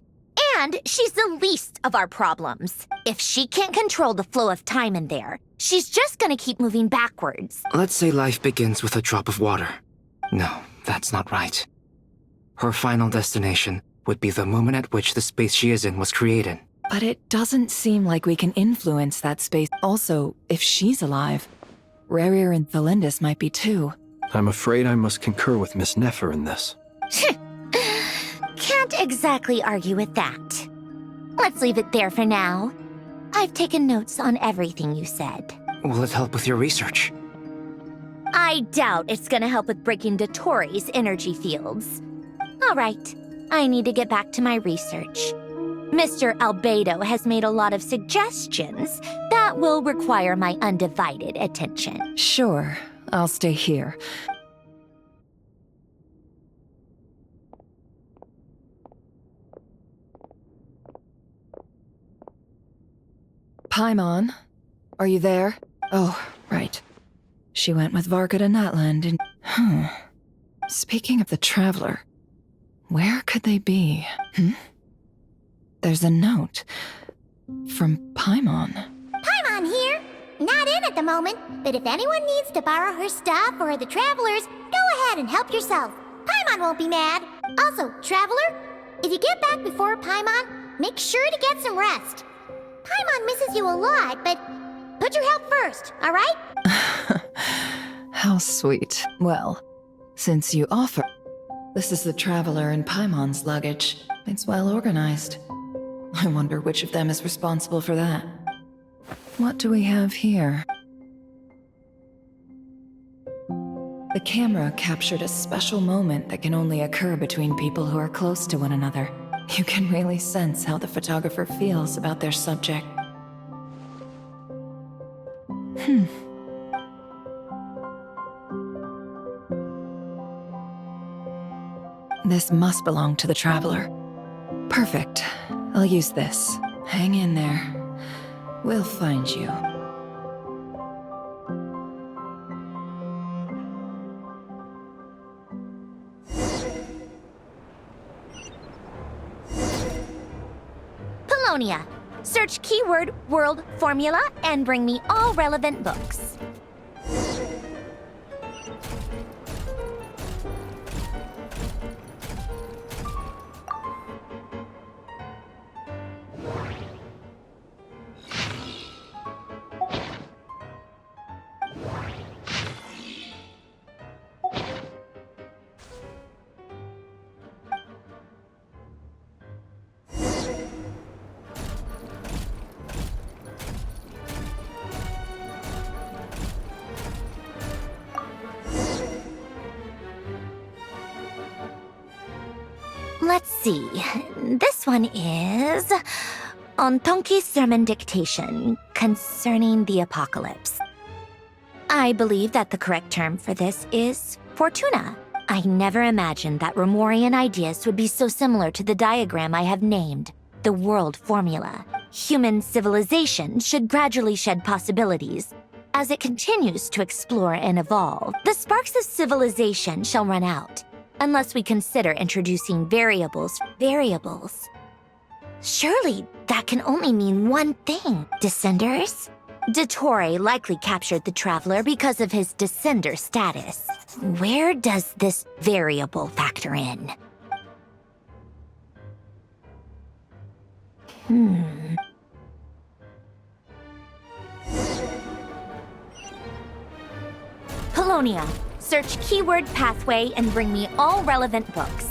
And she's the least of our problems. If she can't control the flow of time in there, she's just gonna keep moving backwards. Let's say life begins with a drop of water. No, that's not right. Her final destination would be the moment at which the space she is in was created. But it doesn't seem like we can influence that space. Also, if she's alive, Rarir and Thalindus might be too. I'm afraid I must concur with Miss Nefer in this. Can't exactly argue with that. Let's leave it there for now. I've taken notes on everything you said. Will it help with your research? I doubt it's gonna help with breaking Dottore's energy fields. All right, I need to get back to my research. Mr. Albedo has made a lot of suggestions that will require my undivided attention. Sure, I'll stay here. Paimon, are you there? Oh, right. She went with Varka to Natland and... Speaking of the Traveler, where could they be? There's a note from Paimon. Paimon here. Not in at the moment, but if anyone needs to borrow her stuff or the Travelers, go ahead and help yourself. Paimon won't be mad. Also, Traveler, if you get back before Paimon, make sure to get some rest. Paimon misses you a lot, but put your health first, all right? How sweet. Well, since you offer... This is the Traveler and Paimon's luggage. It's well organized. I wonder which of them is responsible for that. What do we have here? The camera captured a special moment that can only occur between people who are close to one another. You can really sense how the photographer feels about their subject. This must belong to the Traveler. Perfect. I'll use this. Hang in there. We'll find you. Polonia. Search keyword world formula and bring me all relevant books. Let's see. This one is... On Tonki's sermon dictation concerning the apocalypse. I believe that the correct term for this is Fortuna. I never imagined that Remorian ideas would be so similar to the diagram I have named, the world formula. Human civilization should gradually shed possibilities as it continues to explore and evolve. The sparks of civilization shall run out, unless we consider introducing variables. Variables? Surely that can only mean one thing. Descenders? Dottore likely captured the Traveler because of his descender status. Where does this variable factor in? Polonia, search keyword pathway and bring me all relevant books.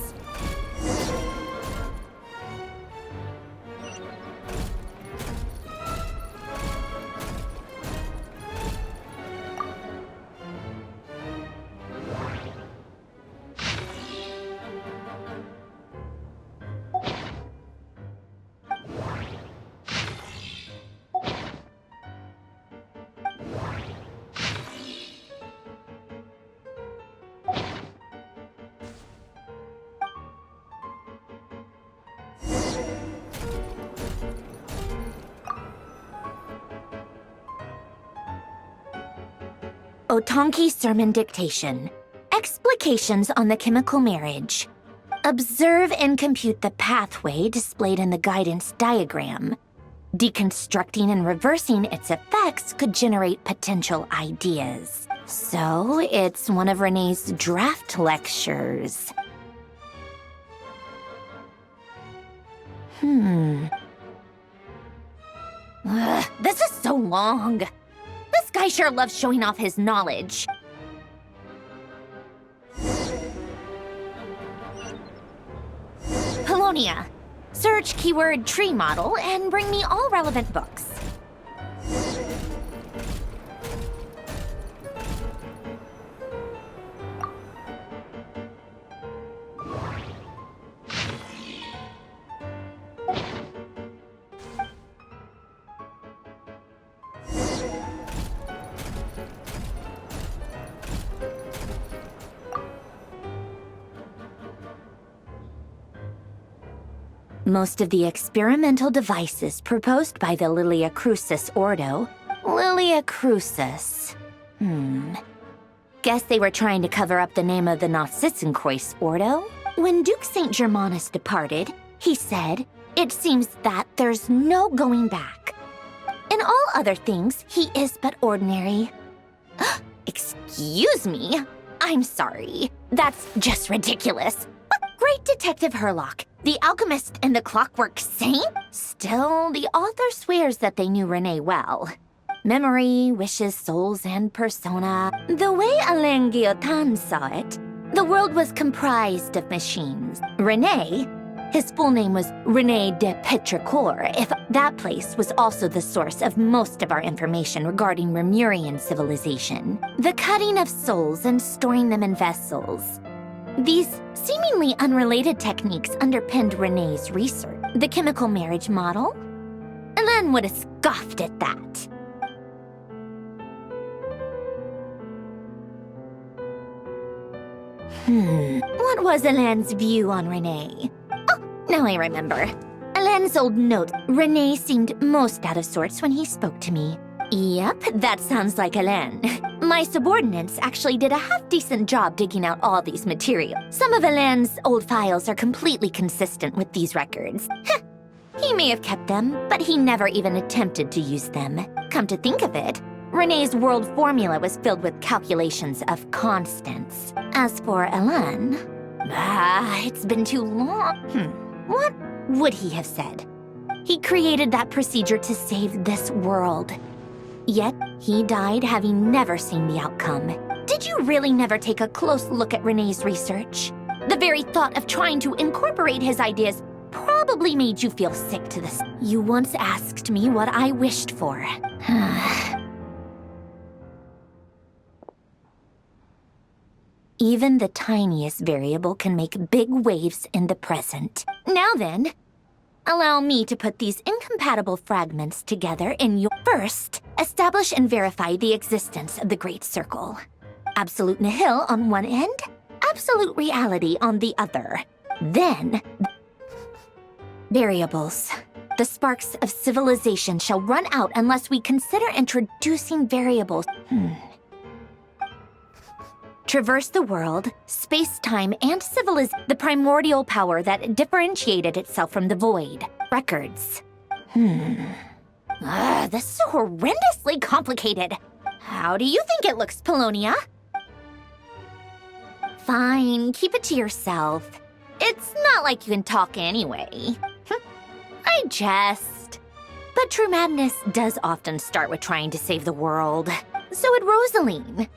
Otonki sermon dictation. Explications on the chemical marriage. Observe and compute the pathway displayed in the guidance diagram. Deconstructing and reversing its effects could generate potential ideas. So, it's one of Renee's draft lectures. This is so long. This guy sure loves showing off his knowledge. Polonia, search keyword tree model and bring me all relevant books. Most of the experimental devices proposed by the Lilia Crucis Ordo. Lilia Crucis. Guess they were trying to cover up the name of the Nausitzenkreuz Ordo? When Duke St. Germanus departed, he said, "It seems that there's no going back. In all other things, he is but ordinary." Excuse me? I'm sorry. That's just ridiculous. But great Detective Herlock, the alchemist and the clockwork saint? Still, the author swears that they knew Renee well. Memory, wishes, souls, and persona. The way Alain Guillotin saw it, the world was comprised of machines. Renee, his full name was René de Petrichor, if that place was also the source of most of our information regarding Remurian civilization. The cutting of souls and storing them in vessels. These seemingly unrelated techniques underpinned Renee's research. The chemical marriage model? Alain would have scoffed at that. What was Alain's view on Renee? Oh, now I remember. Alain's old note. Renee seemed most out of sorts when he spoke to me. Yep, that sounds like Alain. My subordinates actually did a half-decent job digging out all these materials. Some of Alain's old files are completely consistent with these records. He may have kept them, but he never even attempted to use them. Come to think of it, Renee's world formula was filled with calculations of constants. As for Alain, it's been too long. What would he have said? He created that procedure to save this world. Yet, he died having never seen the outcome. Did you really never take a close look at Renee's research? The very thought of trying to incorporate his ideas probably made you feel sick to this. You once asked me what I wished for. Even the tiniest variable can make big waves in the present. Now then, Allow me to put these incompatible fragments together in your... First, establish and verify the existence of the Great Circle. Absolute nihil on one end, absolute reality on the other. Then... Variables. The sparks of civilization shall run out unless we consider introducing variables. Traverse the world, space-time, and civilization. The primordial power that differentiated itself from the void. Records. This is so horrendously complicated. How do you think it looks, Polonia? Fine, keep it to yourself. It's not like you can talk anyway. I jest. But true madness does often start with trying to save the world. So would Rosaline.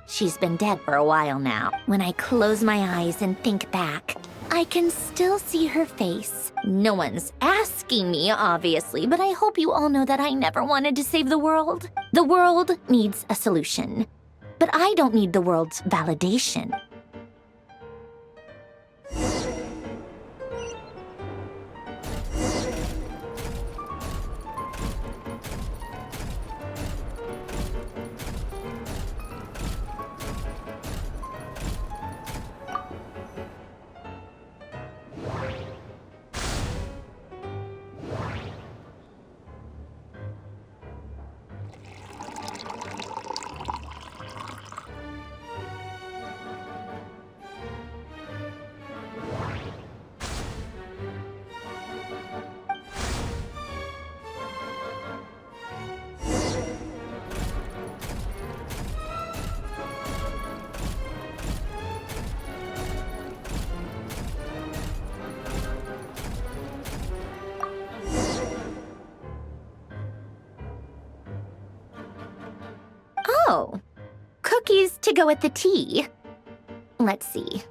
She's been dead for a while now. When I close my eyes and think back, I can still see her face. No one's asking me, obviously, but I hope you all know that I never wanted to save the world. The world needs a solution, but I don't need the world's validation. Oh, cookies to go with the tea. Let's see.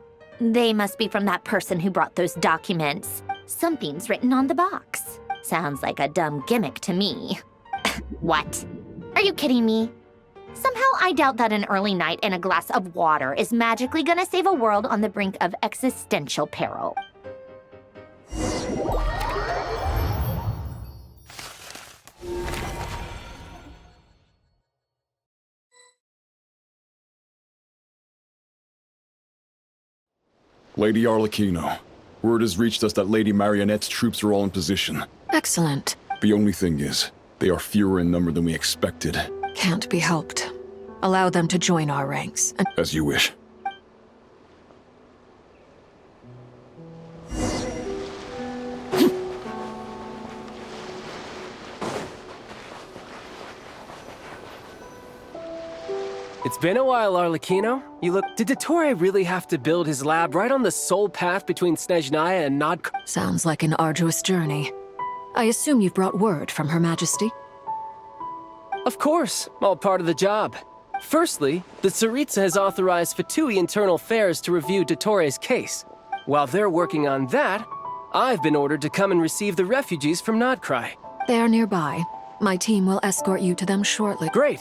They must be from that person who brought those documents. Something's written on the box. Sounds like a dumb gimmick to me. What? Are you kidding me? Somehow I doubt that an early night and a glass of water is magically gonna save a world on the brink of existential peril. Lady Arlecchino, word has reached us that Lady Marionette's troops are all in position. Excellent. The only thing is, they are fewer in number than we expected. Can't be helped. Allow them to join our ranks. As you wish. It's been a while, Arlecchino. Did Dottore really have to build his lab right on the sole path between Snezhnaya and Nodcry? Sounds like an arduous journey. I assume you've brought word from Her Majesty? Of course, all part of the job. Firstly, the Tsaritsa has authorized Fatui Internal Affairs to review Dottore's case. While they're working on that, I've been ordered to come and receive the refugees from Nodcry. They are nearby. My team will escort you to them shortly. Great.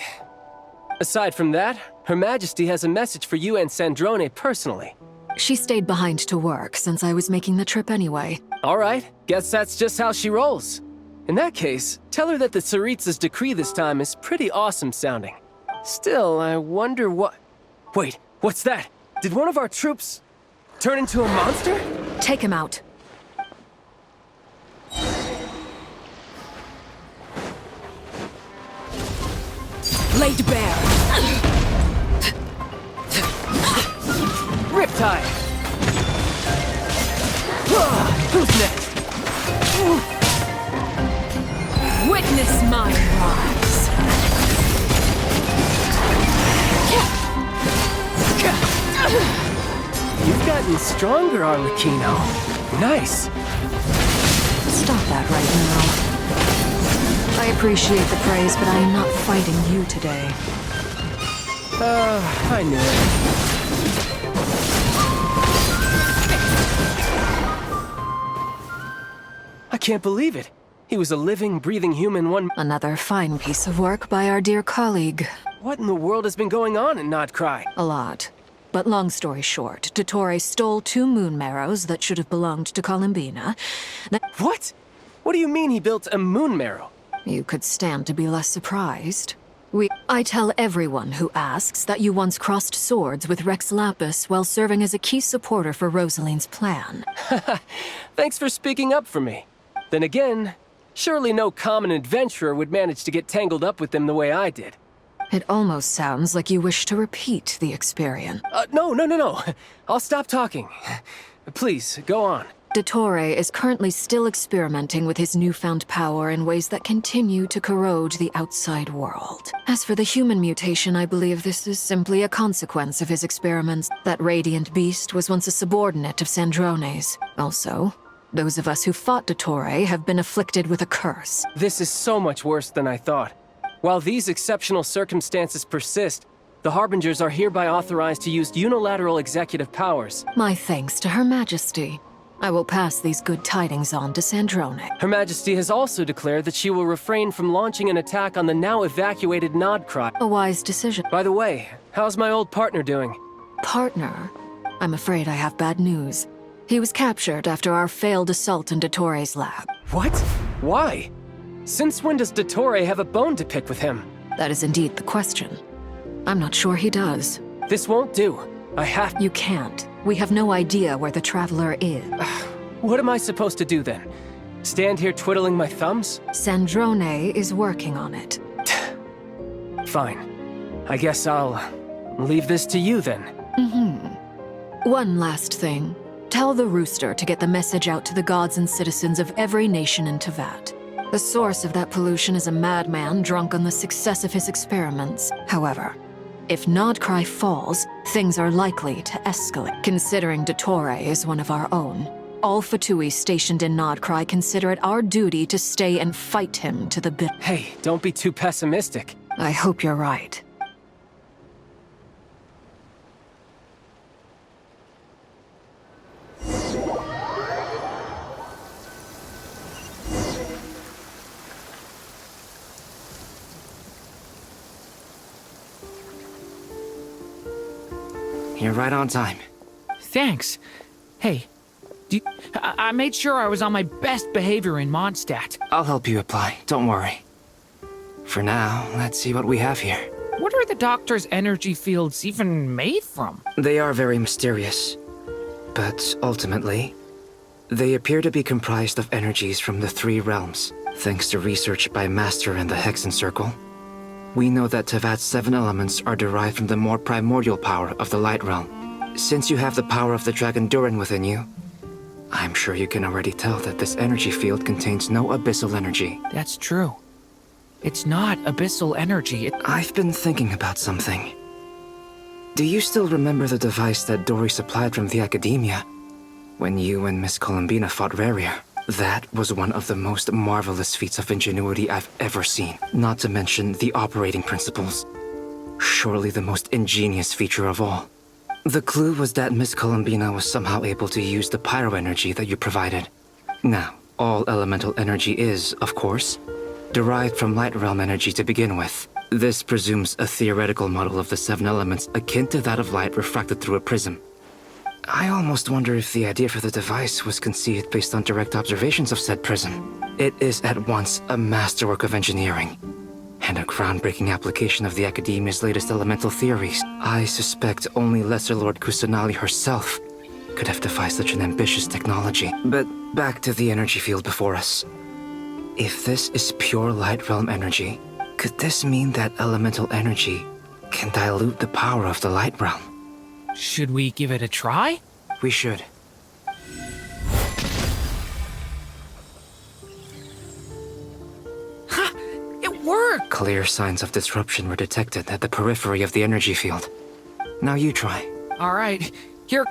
Aside from that, Her Majesty has a message for you and Sandrone personally. She stayed behind to work since I was making the trip anyway. All right, guess that's just how she rolls. In that case, tell her that the Tsaritsa's decree this time is pretty awesome sounding. Still, I wonder what... Wait, what's that? Did one of our troops turn into a monster? Take him out. Laid bare. Riptide! Who's next? Witness my rise. You've gotten stronger, Arlecchino. Nice. Stop that right now. I appreciate the praise, but I am not fighting you today. I knew it. I can't believe it. He was a living, breathing human one... Another fine piece of work by our dear colleague. What in the world has been going on in Nodcry? A lot. But long story short, Dottore stole 2 Moon Marrows that should have belonged to Colombina. What? What do you mean he built a Moon Marrow? You could stand to be less surprised. I tell everyone who asks that you once crossed swords with Rex Lapis while serving as a key supporter for Rosaline's plan. Thanks for speaking up for me. Then again, surely no common adventurer would manage to get tangled up with them the way I did. It almost sounds like you wish to repeat the experience. No. I'll stop talking. Please, go on. Dottore is currently still experimenting with his newfound power in ways that continue to corrode the outside world. As for the human mutation, I believe this is simply a consequence of his experiments. That radiant beast was once a subordinate of Sandrone's. Also, those of us who fought Dottore have been afflicted with a curse. This is so much worse than I thought. While these exceptional circumstances persist, the Harbingers are hereby authorized to use unilateral executive powers. My thanks to Her Majesty. I will pass these good tidings on to Sandrone. Her Majesty has also declared that she will refrain from launching an attack on the now evacuated Nodcry. A wise decision. By the way, how's my old partner doing? Partner? I'm afraid I have bad news. He was captured after our failed assault in Dottore's lab. What? Why? Since when does Dottore have a bone to pick with him? That is indeed the question. I'm not sure he does. This won't do. I have— You can't. We have no idea where the Traveler is. What am I supposed to do then? Stand here twiddling my thumbs? Sandrone is working on it. Fine. I guess I'll leave this to you then. One last thing. Tell the Rooster to get the message out to the gods and citizens of every nation in Teyvat. The source of that pollution is a madman drunk on the success of his experiments. However, if Nodcry falls, things are likely to escalate. Considering Dottore is one of our own, all Fatui stationed in Nodcry consider it our duty to stay and fight him to the bit. Hey, don't be too pessimistic. I hope you're right. You're right on time. Thanks. Hey, I made sure I was on my best behavior in Mondstadt. I'll help you apply, don't worry. For now, let's see what we have here. What are the Doctor's energy fields even made from? They are very mysterious. But ultimately, they appear to be comprised of energies from the three realms. Thanks to research by Master in the Hexen Circle, we know that Teyvat's 7 elements are derived from the more primordial power of the Light Realm. Since you have the power of the Dragon Durin within you, I'm sure you can already tell that this energy field contains no abyssal energy. That's true. It's not abyssal energy. I've been thinking about something. Do you still remember the device that Dory supplied from the Academia when you and Miss Colombina fought Rarier? That was one of the most marvelous feats of ingenuity I've ever seen, not to mention the operating principles. Surely the most ingenious feature of all. The clue was that Miss Colombina was somehow able to use the pyro energy that you provided. Now, all elemental energy is, of course, derived from light realm energy to begin with. This presumes a theoretical model of the 7 elements akin to that of light refracted through a prism. I almost wonder if the idea for the device was conceived based on direct observations of said prism. It is at once a masterwork of engineering and a groundbreaking application of the Academia's latest elemental theories. I suspect only Lesser Lord Kusanali herself could have devised such an ambitious technology. But back to the energy field before us. If this is pure light realm energy, could this mean that elemental energy can dilute the power of the light realm? Should we give it a try? We should. Ha! It worked! Clear signs of disruption were detected at the periphery of the energy field. Now you try. All right, here.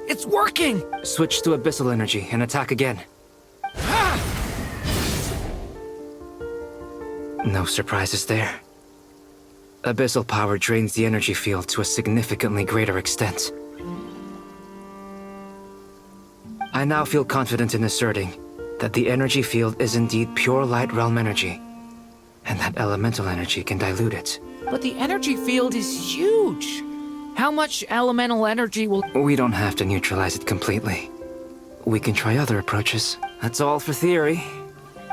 It's working! Switch to abyssal energy and attack again. No surprises there. Abyssal power drains the energy field to a significantly greater extent. I now feel confident in asserting that the energy field is indeed pure light realm energy, and that elemental energy can dilute it. But the energy field is huge. How much elemental energy will— We don't have to neutralize it completely. we can try other approaches. That's all for theory.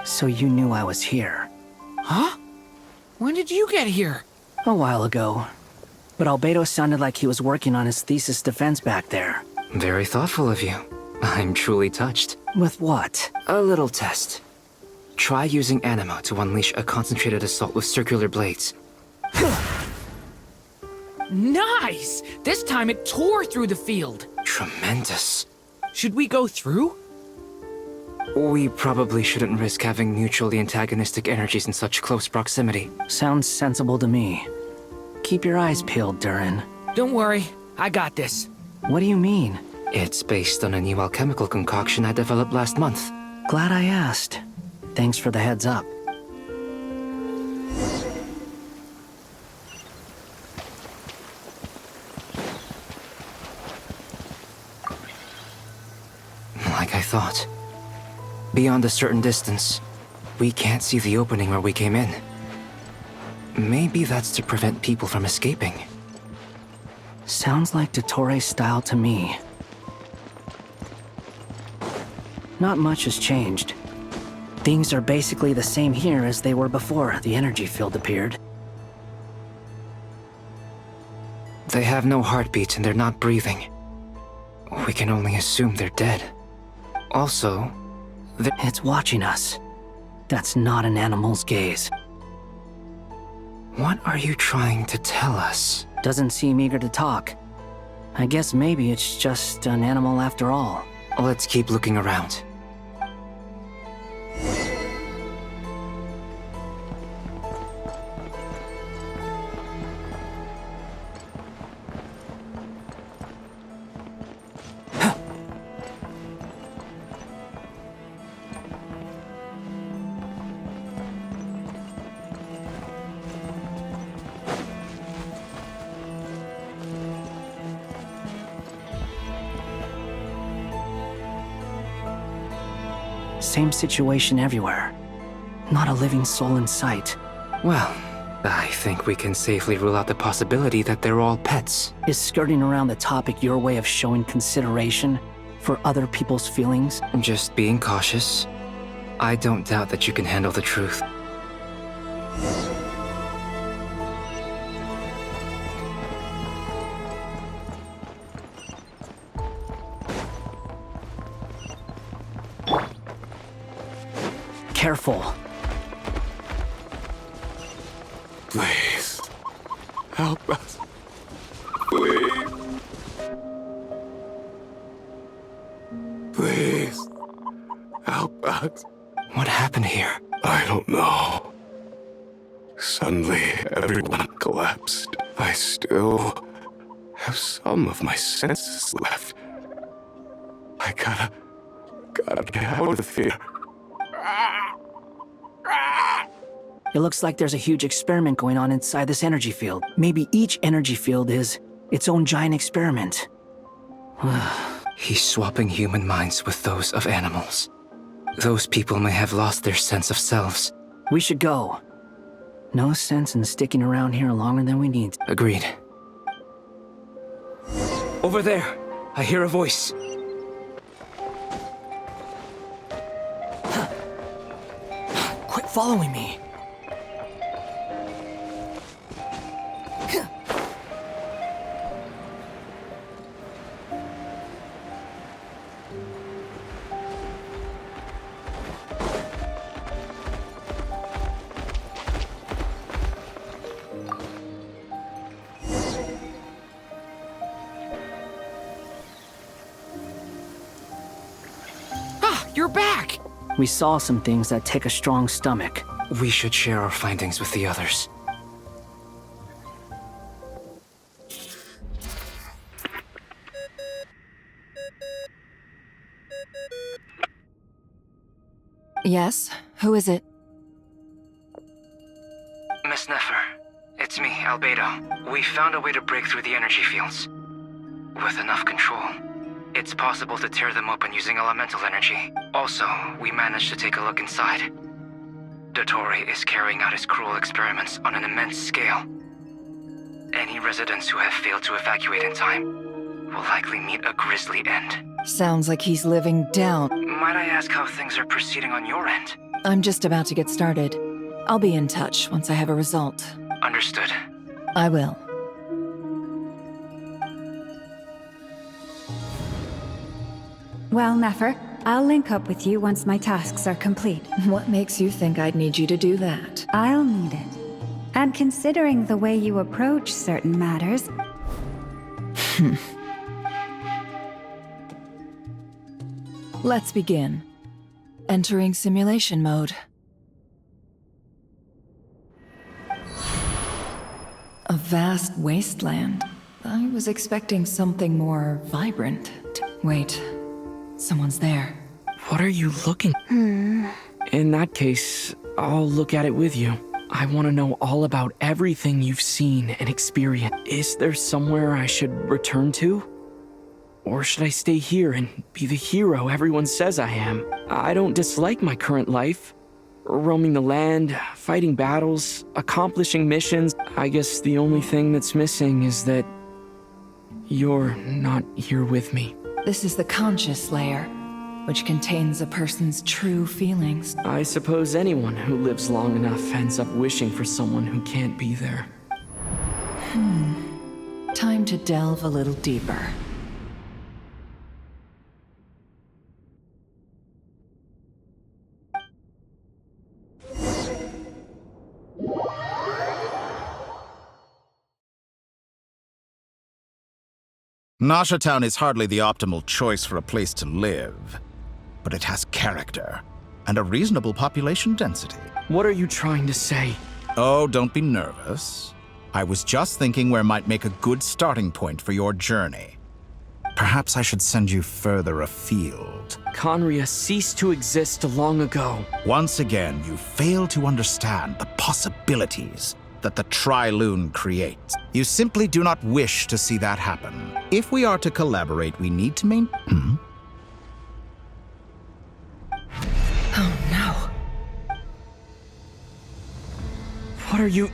So you knew I was here? Huh? When did you get here? A while ago. But Albedo sounded like he was working on his thesis defense back there. Very thoughtful of you. I'm truly touched. With what? A little test. Try using Animo to unleash a concentrated assault with circular blades. Nice! This time it tore through the field. Tremendous. Should we go through? We probably shouldn't risk having mutually antagonistic energies in such close proximity. Sounds sensible to me. Keep your eyes peeled, Durin. Don't worry, I got this. What do you mean? It's based on a new alchemical concoction I developed last month. Glad I asked. Thanks for the heads up. Like I thought. Beyond a certain distance, we can't see the opening where we came in. Maybe that's to prevent people from escaping. Sounds like Dottore's style to me. Not much has changed. Things are basically the same here as they were before the energy field appeared. They have no heartbeat and they're not breathing. We can only assume they're dead. Also, it's watching us. That's not an animal's gaze. What are you trying to tell us? Doesn't seem eager to talk. I guess maybe it's just an animal after all. Let's keep looking around. Same situation everywhere. Not a living soul in sight. Well, I think we can safely rule out the possibility that they're all pets. Is skirting around the topic your way of showing consideration for other people's feelings? Just being cautious. I don't doubt that you can handle the truth. Careful. Please. Help us. Please. Please. Help us. What happened here? I don't know. Suddenly, everyone collapsed. I still have some of my senses left. I gotta get out of here. It looks like there's a huge experiment going on inside this energy field. Maybe each energy field is its own giant experiment. He's swapping human minds with those of animals. Those people may have lost their sense of selves. We should go. No sense in sticking around here longer than we need. Agreed. Over there, I hear a voice. Quit following me. You're back! We saw some things that take a strong stomach. We should share our findings with the others. Yes? Who is it? Miss Nefer, it's me, Albedo. We found a way to break through the energy fields. With enough control, it's possible to tear them open using elemental energy. Also, we managed to take a look inside. Dottore is carrying out his cruel experiments on an immense scale. Any residents who have failed to evacuate in time will likely meet a grisly end. Sounds like he's living down. Might I ask how things are proceeding on your end? I'm just about to get started. I'll be in touch once I have a result. Understood. I will. Well, Nefer, I'll link up with you once my tasks are complete. What makes you think I'd need you to do that? I'll need it. And considering the way you approach certain matters... Let's begin. Entering simulation mode. A vast wasteland. I was expecting something more vibrant. Wait, someone's there. What are you looking? In that case, I'll look at it with you. I want to know all about everything you've seen and experienced. Is there somewhere I should return to? Or should I stay here and be the hero everyone says I am? I don't dislike my current life. Roaming the land, fighting battles, accomplishing missions. I guess the only thing that's missing is that you're not here with me. This is the conscious layer, which contains a person's true feelings. I suppose anyone who lives long enough ends up wishing for someone who can't be there. Time to delve a little deeper. Nasha Town is hardly the optimal choice for a place to live, but it has character and a reasonable population density. What are you trying to say? Oh, don't be nervous. I was just thinking where might make a good starting point for your journey. Perhaps I should send you further afield. Conria ceased to exist long ago. Once again, you fail to understand the possibilities that the Tri-Lune creates. You simply do not wish to see that happen. If we are to collaborate, we need to maintain... Oh no. What are you...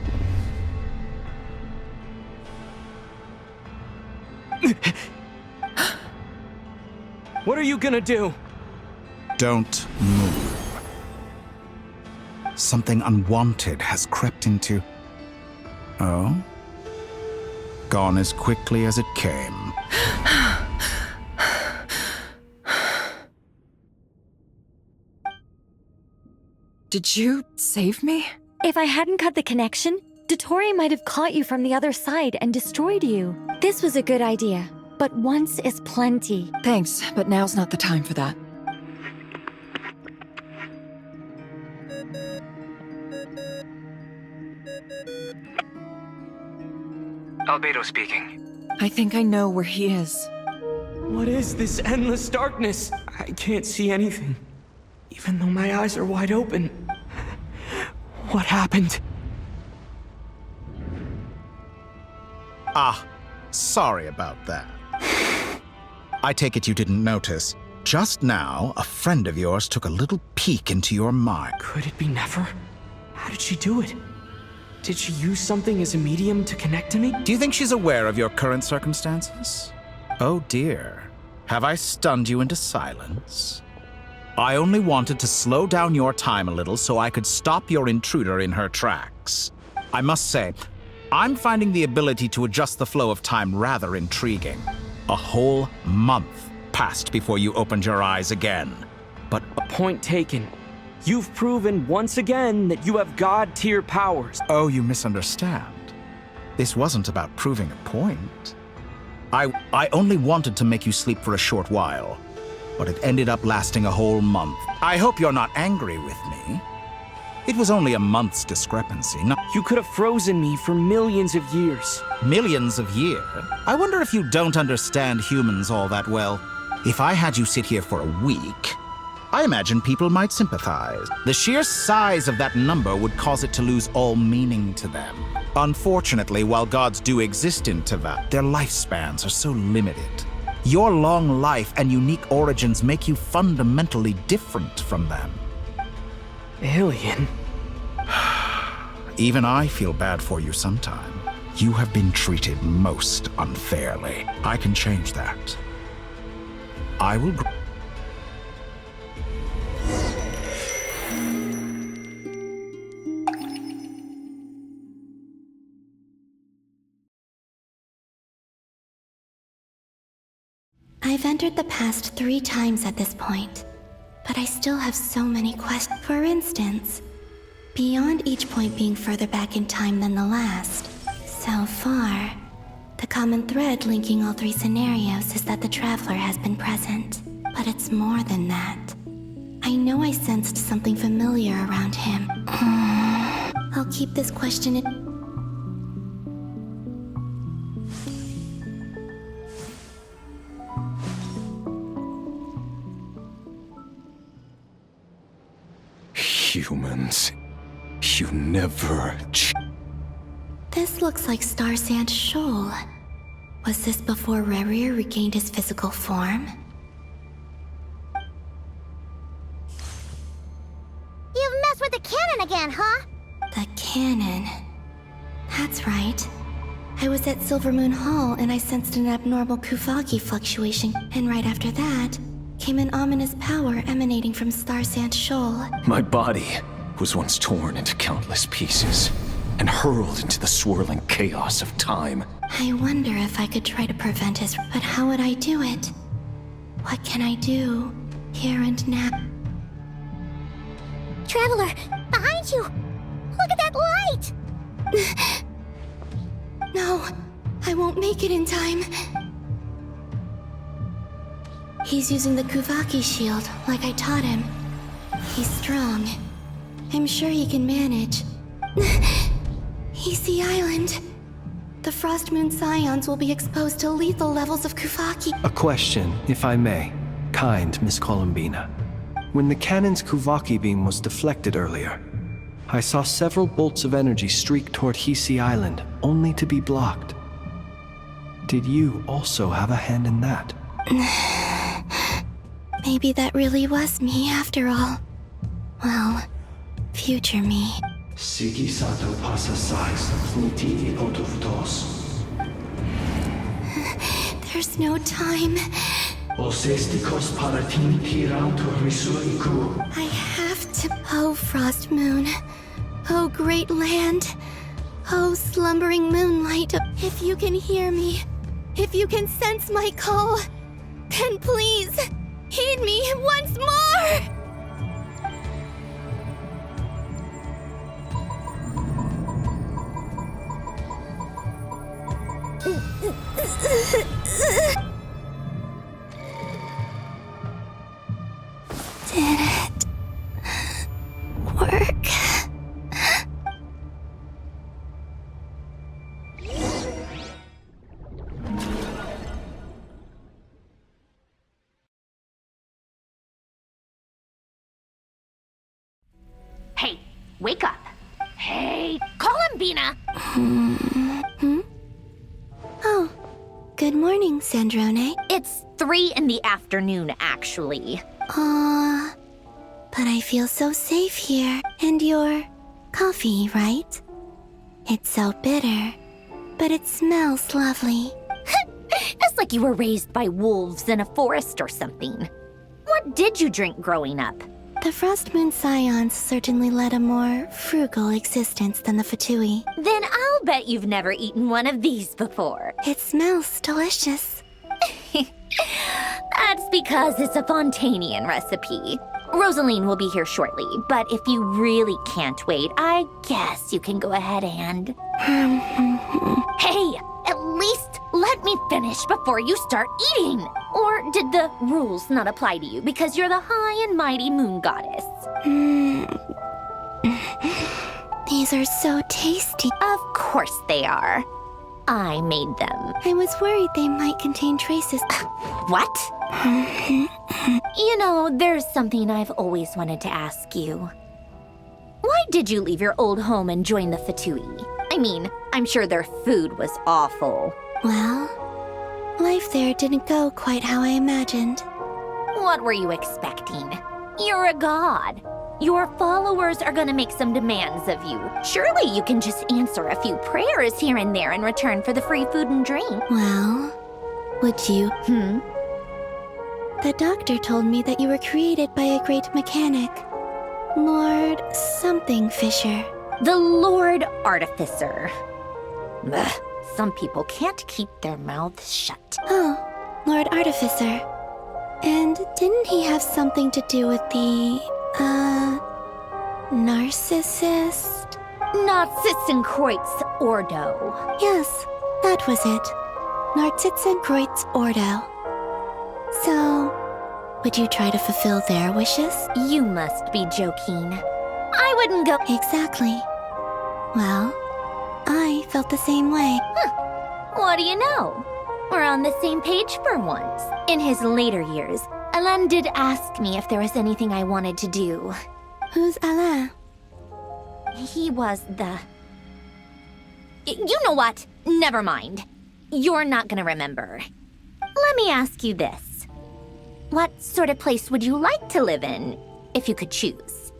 What are you gonna do? Don't move. Something unwanted has crept into... Oh? Gone as quickly as it came. Did you save me? If I hadn't cut the connection, Dottore might have caught you from the other side and destroyed you. This was a good idea, but once is plenty. Thanks, but now's not the time for that. Albedo speaking. I think I know where he is. What is this endless darkness? I can't see anything, even though my eyes are wide open. What happened? Ah, sorry about that. I take it you didn't notice. Just now, a friend of yours took a little peek into your mind. Could it be Nefer? How did she do it? Did she use something as a medium to connect to me? Do you think she's aware of your current circumstances? Oh dear. Have I stunned you into silence? I only wanted to slow down your time a little so I could stop your intruder in her tracks. I must say, I'm finding the ability to adjust the flow of time rather intriguing. A whole month passed before you opened your eyes again. But a point taken. You've proven once again that you have God-tier powers. Oh, you misunderstand. This wasn't about proving a point. I only wanted to make you sleep for a short while, but it ended up lasting a whole month. I hope you're not angry with me. It was only a month's discrepancy. You could have frozen me for millions of years. Millions of years? I wonder if you don't understand humans all that well. If I had you sit here for a week, I imagine people might sympathize. The sheer size of that number would cause it to lose all meaning to them. Unfortunately, while gods do exist in Teyvat, their lifespans are so limited. Your long life and unique origins make you fundamentally different from them. Alien? Even I feel bad for you sometimes. You have been treated most unfairly. I can change that. I will... I've entered the past 3 times at this point, but I still have so many questions. For instance, beyond each point being further back in time than the last, so far, the common thread linking all 3 scenarios is that the Traveler has been present. But it's more than that. I know I sensed something familiar around him. I'll keep this question in... Humans, you never... This looks like Star Sand Shoal. Was this before Rarier regained his physical form? You've messed with the cannon again, huh? The cannon. That's right. I was at Silver Moon Hall and I sensed an abnormal Kuvagi fluctuation, and right after that, came an ominous power emanating from Star Sand Shoal. My body was once torn into countless pieces and hurled into the swirling chaos of time. I wonder if I could try to prevent his... But how would I do it? What can I do, here and now? Traveler, behind you! Look at that light! No, I won't make it in time. He's using the Kuvaki shield, like I taught him. He's strong. I'm sure he can manage. He's the island. The Frost Moon Scions will be exposed to lethal levels of Kuvaki. A question, if I may. Kind Miss Colombina. When the cannon's Kuvaki beam was deflected earlier, I saw several bolts of energy streak toward Hisi Island, only to be blocked. Did you also have a hand in that? Maybe that really was me after all. Well, future me. Siki sato pasa sais niti otuftos. There's no time. Osestikos palatini tiranto risuiku. I have to... Oh, Frost Moon. Oh, great land. Oh, slumbering moonlight. If you can hear me, if you can sense my call, then please, heed me once more! Did it work? Hey, wake up. Hey, Colombina! Oh, good morning, Sandrone. It's 3 in the afternoon, actually. Aw, but I feel so safe here. And your coffee, right? It's so bitter, but it smells lovely. It's like you were raised by wolves in a forest or something. What did you drink growing up? The Frost Moon Scions certainly led a more frugal existence than the Fatui. Then I'll bet you've never eaten one of these before. It smells delicious. That's because it's a Fontanian recipe. Rosaline will be here shortly, but if you really can't wait, I guess you can go ahead and... Hey, at least let me finish before you start eating! Or did the rules not apply to you because you're the high and mighty moon goddess? These are so tasty. Of course they are. I made them. I was worried they might contain traces. What? You know, there's something I've always wanted to ask you. Why did you leave your old home and join the Fatui? I mean, I'm sure their food was awful. Well, life there didn't go quite how I imagined. What were you expecting? You're a god. Your followers are gonna make some demands of you. Surely you can just answer a few prayers here and there in return for the free food and drink. Well, would you? The doctor told me that you were created by a great mechanic. Lord something Fisher. The Lord Artificer. Ugh, some people can't keep their mouths shut. Oh, Lord Artificer. And didn't he have something to do with the, narcissist? Narcissenkreuz Ordo. Yes, that was it. Narcissenkreuz Ordo. So, would you try to fulfill their wishes? You must be joking. I wouldn't go. Exactly. Well, I felt the same way. What do you know? We're on the same page for once. In his later years, Alain did ask me if there was anything I wanted to do. Who's Alain? He was the... You know what? Never mind. You're not gonna remember. Let me ask you this. What sort of place would you like to live in, if you could choose?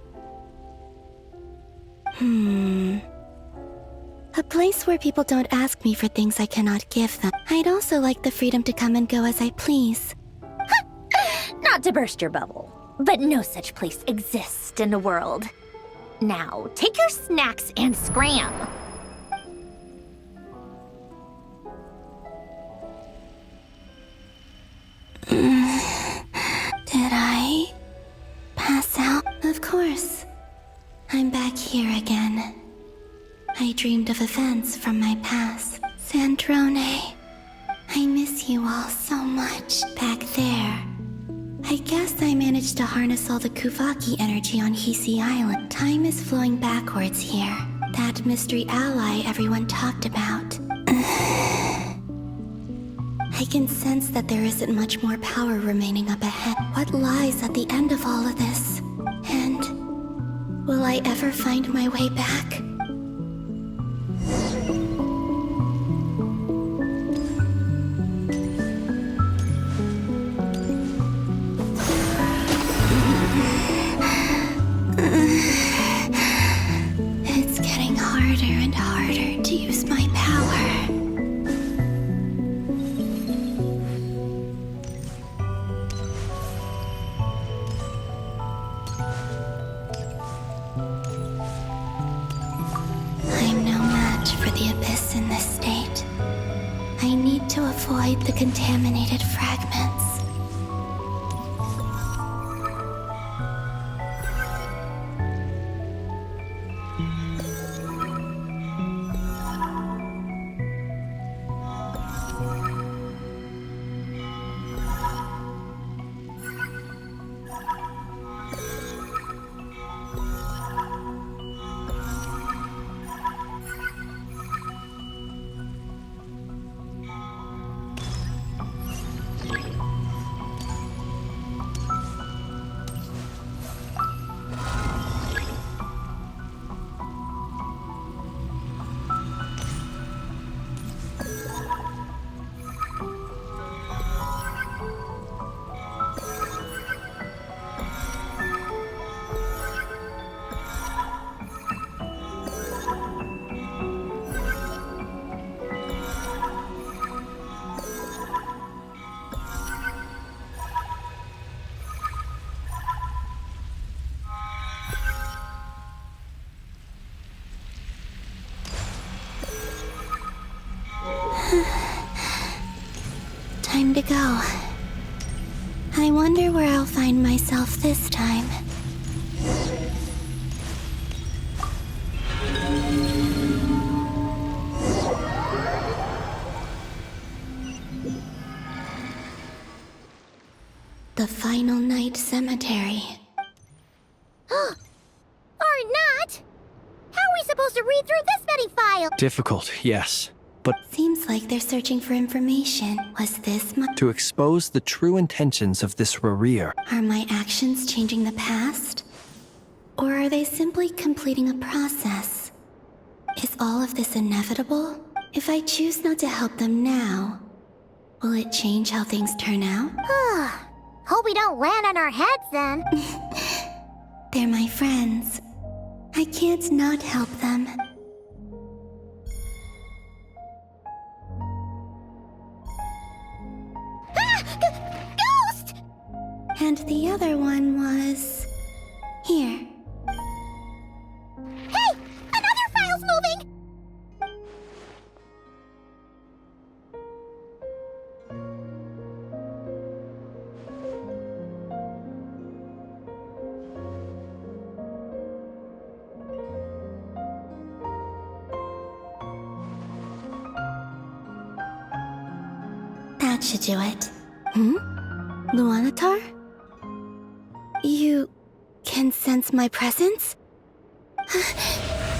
A place where people don't ask me for things I cannot give them. I'd also like the freedom to come and go as I please. Not to burst your bubble, but no such place exists in the world. Now, take your snacks and scram. Did I pass out? Of course. I'm back here again. I dreamed of events from my past. Sandrone, I miss you all so much back there. I guess I managed to harness all the Kuvaki energy on Hisi Island. Time is flowing backwards here. That mystery ally everyone talked about. I can sense that there isn't much more power remaining up ahead. What lies at the end of all of this? And will I ever find my way back? It's getting harder and harder to use my power. I'm no match for the Abyss in this state. I need to avoid the contaminated fragments. Time to go. I wonder where I'll find myself this time. The Final Night Cemetery. Or not! How are we supposed to read through this many files? Difficult, yes. But Seems like they're searching for information. Was this my... to expose the true intentions of this Rarir, Are my actions changing the past? Or are they simply completing a process? Is all of this inevitable? If I choose not to help them now, will it change how things turn out? Hope we don't land on our heads then. They're my friends. I can't not help them. Ghost! And the other one was... here. Hey! Another file's moving! That should do it. Luanatar? You can sense my presence?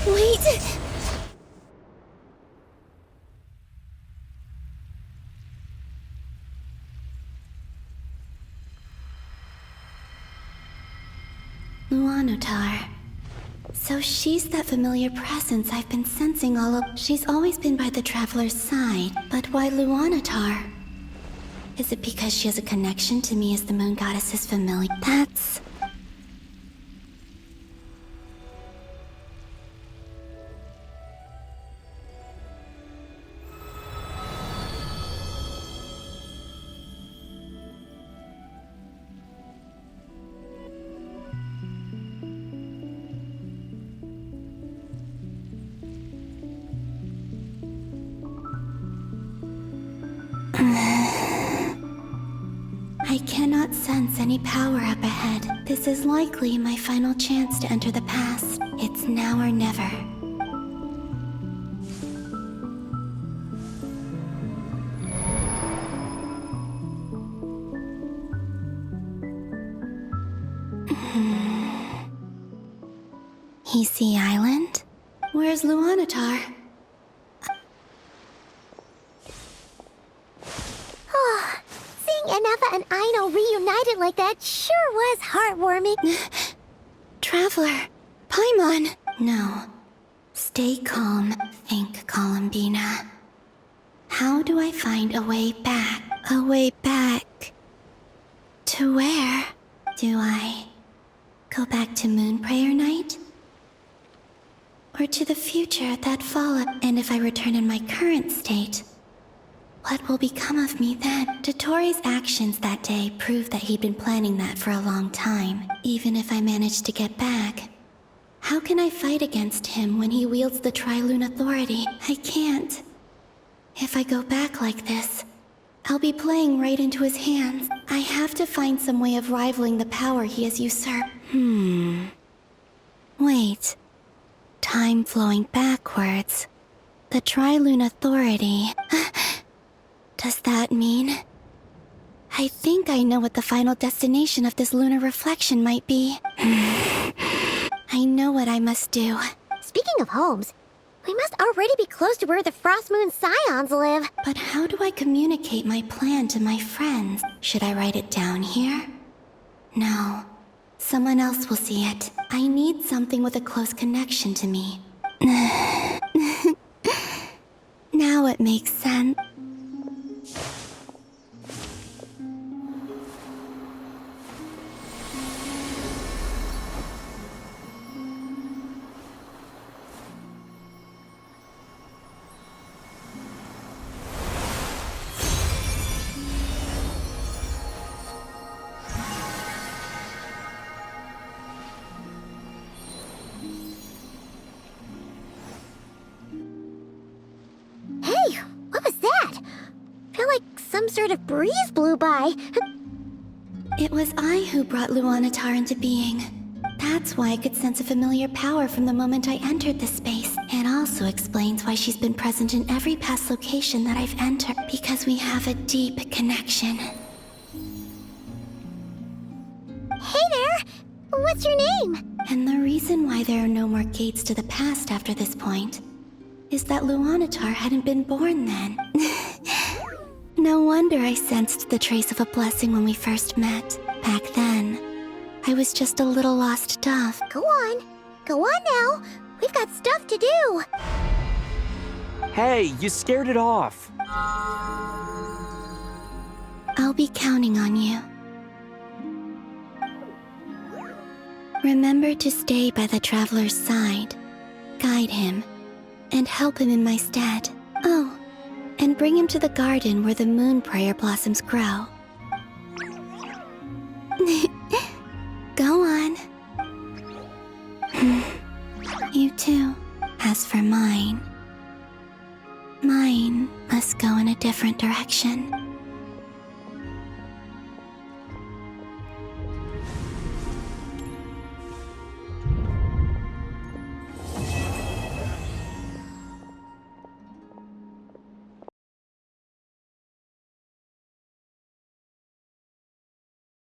Wait! Luanatar. So she's that familiar presence I've been sensing all of. She's always been by the Traveler's side, but why Luanatar? Is it because she has a connection to me as the Moon Goddess's familiar? That's... I cannot sense any power up ahead. This is likely my final chance to enter the past. It's now or never. VII Island? Where's Luanatar? Anafa and Aino reunited like that sure was heartwarming. Traveler, Paimon. No. Stay calm, think, Colombina. How do I find a way back? A way back? To where? Do I go back to Moon Prayer Night? Or to the future that followed? And if I return in my current state, what will become of me then? Dottore's actions that day proved that he'd been planning that for a long time. Even if I managed to get back, how can I fight against him when he wields the Tri-Lune Authority? I can't. If I go back like this, I'll be playing right into his hands. I have to find some way of rivaling the power he has usurped. Wait. Time flowing backwards. The Tri-Lune Authority... Does that mean... I think I know what the final destination of this lunar reflection might be. I know what I must do. Speaking of homes, we must already be close to where the Frost Moon Scions live. But how do I communicate my plan to my friends? Should I write it down here? No. Someone else will see it. I need something with a close connection to me. Now it makes sense. Sort of breeze blew by. It was I who brought Luanatar into being. That's why I could sense a familiar power from the moment I entered this space. It also explains why she's been present in every past location that I've entered, because we have a deep connection. Hey there! What's your name? And the reason why there are no more gates to the past after this point is that Luanatar hadn't been born then. No wonder I sensed the trace of a blessing when we first met. Back then, I was just a little lost dove. Go on. Go on now. We've got stuff to do. Hey, you scared it off. I'll be counting on you. Remember to stay by the traveler's side, guide him, and help him in my stead. Oh, and bring him to the garden where the moon prayer blossoms grow. Go on. You too. As for mine must go in a different direction.